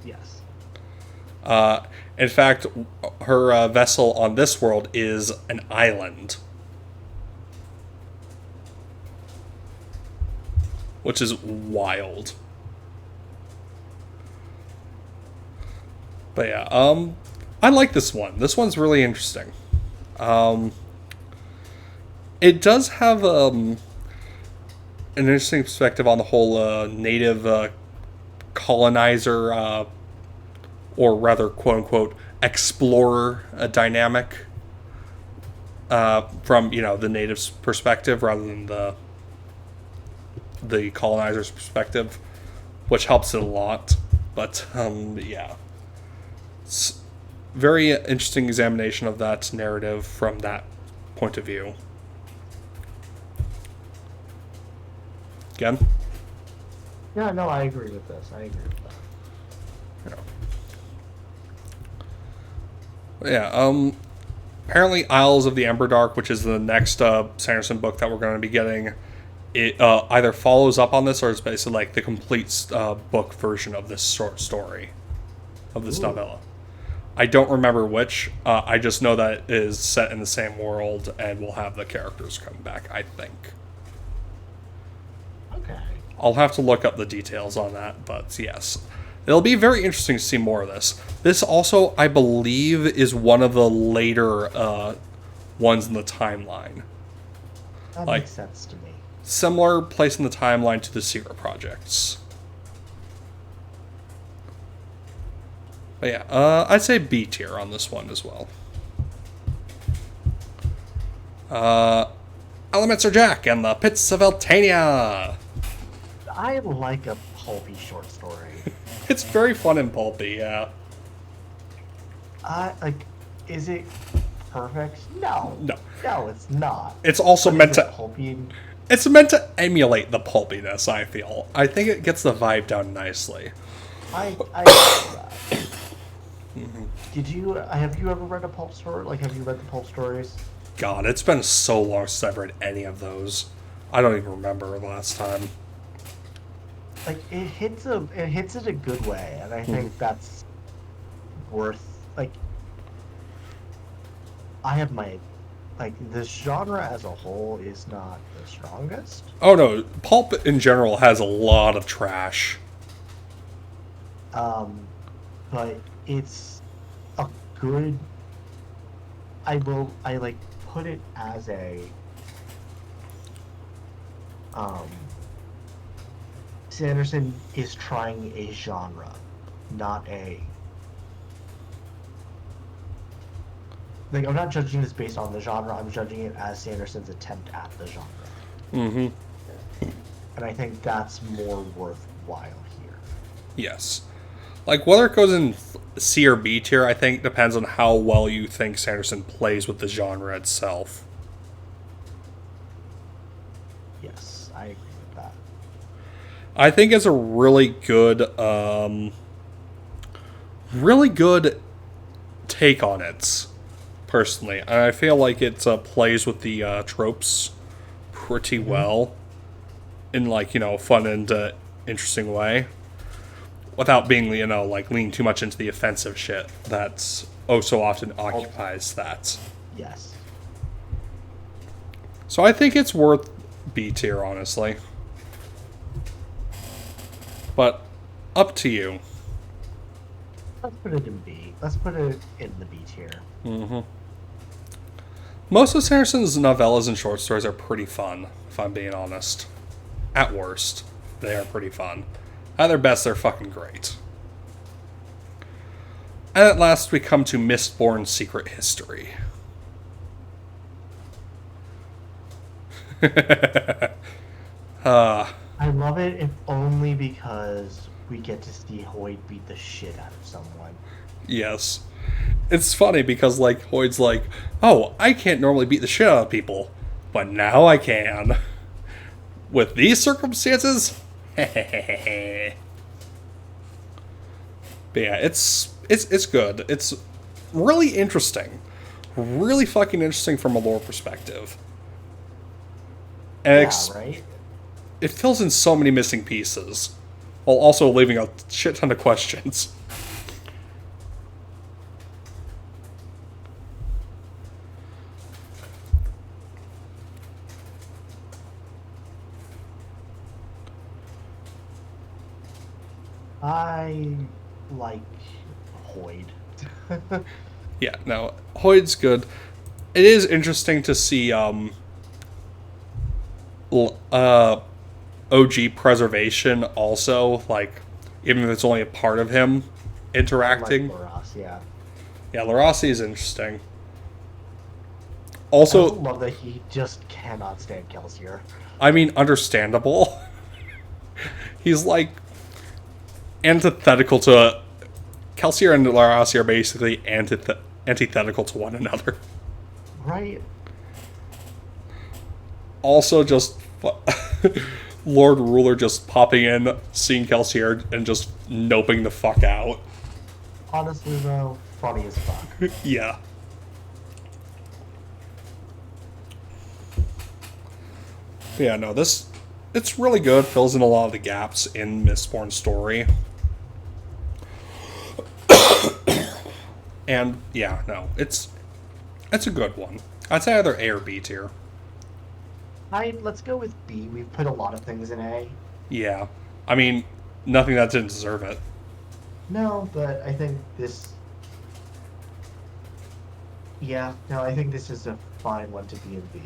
Yes. In fact, her vessel on this world is an island. Which is wild. But yeah, I like this one. This one's really interesting. It does have an interesting perspective on the whole native colonizer, or rather, quote-unquote, explorer dynamic from, the native's perspective rather than the colonizer's perspective, which helps it a lot. But, yeah. It's very interesting examination of that narrative from that point of view. Again? Yeah, no, I agree with this. I agree with that. Yeah, apparently Isles of the Emberdark, which is the next Sanderson book that we're going to be getting, it either follows up on this or it's basically like the complete book version of this short story, of this novella. I don't remember which. I just know that it is set in the same world and will have the characters come back, I think. Okay. I'll have to look up the details on that, but yes. It'll be very interesting to see more of this. This also, I believe, is one of the later ones in the timeline. That makes sense to me. Similar place in the timeline to the Sierra projects. But yeah, I'd say B tier on this one as well. Elements are Jack and the Pits of Eltania. I like a pulpy short story. It's very fun and pulpy, yeah. Is it perfect? No. No. No, it's not. It's also But meant is to... it pulpy? It's meant to emulate the pulpiness, I feel. I think it gets the vibe down nicely. I have you ever read a pulp story? Like, have you read the pulp stories? God, it's been so long since I've read any of those. I don't even remember the last time. Like, it hits it a good way, and I think that's worth, like, I have my, like, this genre as a whole is not the strongest. Oh no, pulp in general has a lot of trash. But it's a good, I put it as a, Sanderson is trying a genre, not a, like, I'm not judging this based on the genre, I'm judging it as Sanderson's attempt at the genre. Mm-hmm. And I think that's more worthwhile here. Yes. Like, whether it goes in C or B tier, I think depends on how well you think Sanderson plays with the genre itself. Yes, I agree with that. I think it's a really good take on it, personally. And I feel like it plays with the tropes pretty well in, like, fun and interesting way. Without being, like, leaning too much into the offensive shit that's so often occupies that. Yes. So I think it's worth B tier, honestly. But Up to you. Let's put it in B. Let's put it in the B tier. Mm-hmm. Most of Sanderson's novellas and short stories are pretty fun, if I'm being honest. At worst, they are pretty fun. At their best, they're fucking great. And at last, we come to Mistborn's Secret History. I love it, if only because we get to see Hoyt beat the shit out of someone. Yes. It's funny because, like, Hoyd's like, oh, I can't normally beat the shit out of people, but now I can. With these circumstances? But yeah, it's good. It's really interesting. Really fucking interesting from a lore perspective. And Right? it fills in so many missing pieces, while also leaving a shit ton of questions. I like Hoyd. Yeah, no, Hoyd's good. It is interesting to see OG preservation also, like, even if it's only a part of him interacting. Like Laros, yeah. Yeah, Larossi is interesting. I Also, also love that he just cannot stand Kelsier. I mean, understandable. He's like antithetical to Kelsier and Larossi are basically antithetical to one another. Right? Also, just Lord Ruler just popping in, seeing Kelsier, and just noping the fuck out. Honestly, though, funny as fuck. Yeah. But yeah, no, it's really good. Fills in a lot of the gaps in Mistborn's story. And yeah, no, it's a good one. I'd say either A or B tier. Let's go with B. We've put a lot of things in A. Yeah. I mean, nothing that didn't deserve it. No, but I think this... Yeah, no, I think this is a fine one to be in B.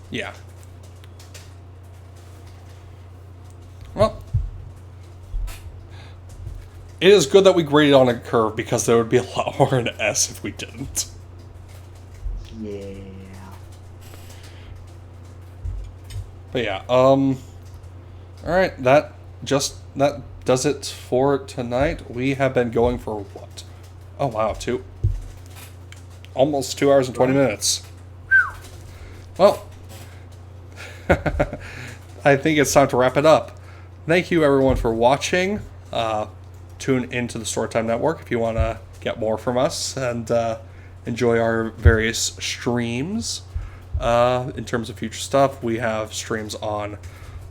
Yeah. Well, it is good that we graded on a curve because there would be a lot more in S if we didn't. Yeah. But yeah, alright, that does it for tonight. We have been going for what? Oh wow, almost 2 hours and 20 minutes. Well, I think it's time to wrap it up. Thank you everyone for watching. Tune into the Storytime Network if you want to get more from us and enjoy our various streams. In terms of future stuff, we have streams on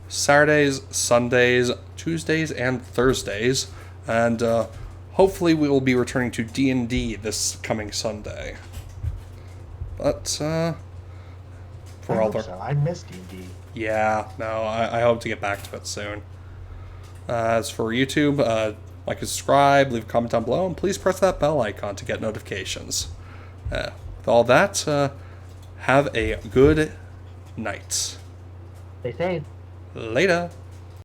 Saturdays, Sundays, Tuesdays, and Thursdays, and hopefully we will be returning to D&D this coming Sunday. But for all the I missed D&D. yeah, no, I hope to get back to it soon. As for YouTube, like and subscribe, leave a comment down below, and please press that bell icon to get notifications. With all that, have a good night. Stay safe. Later.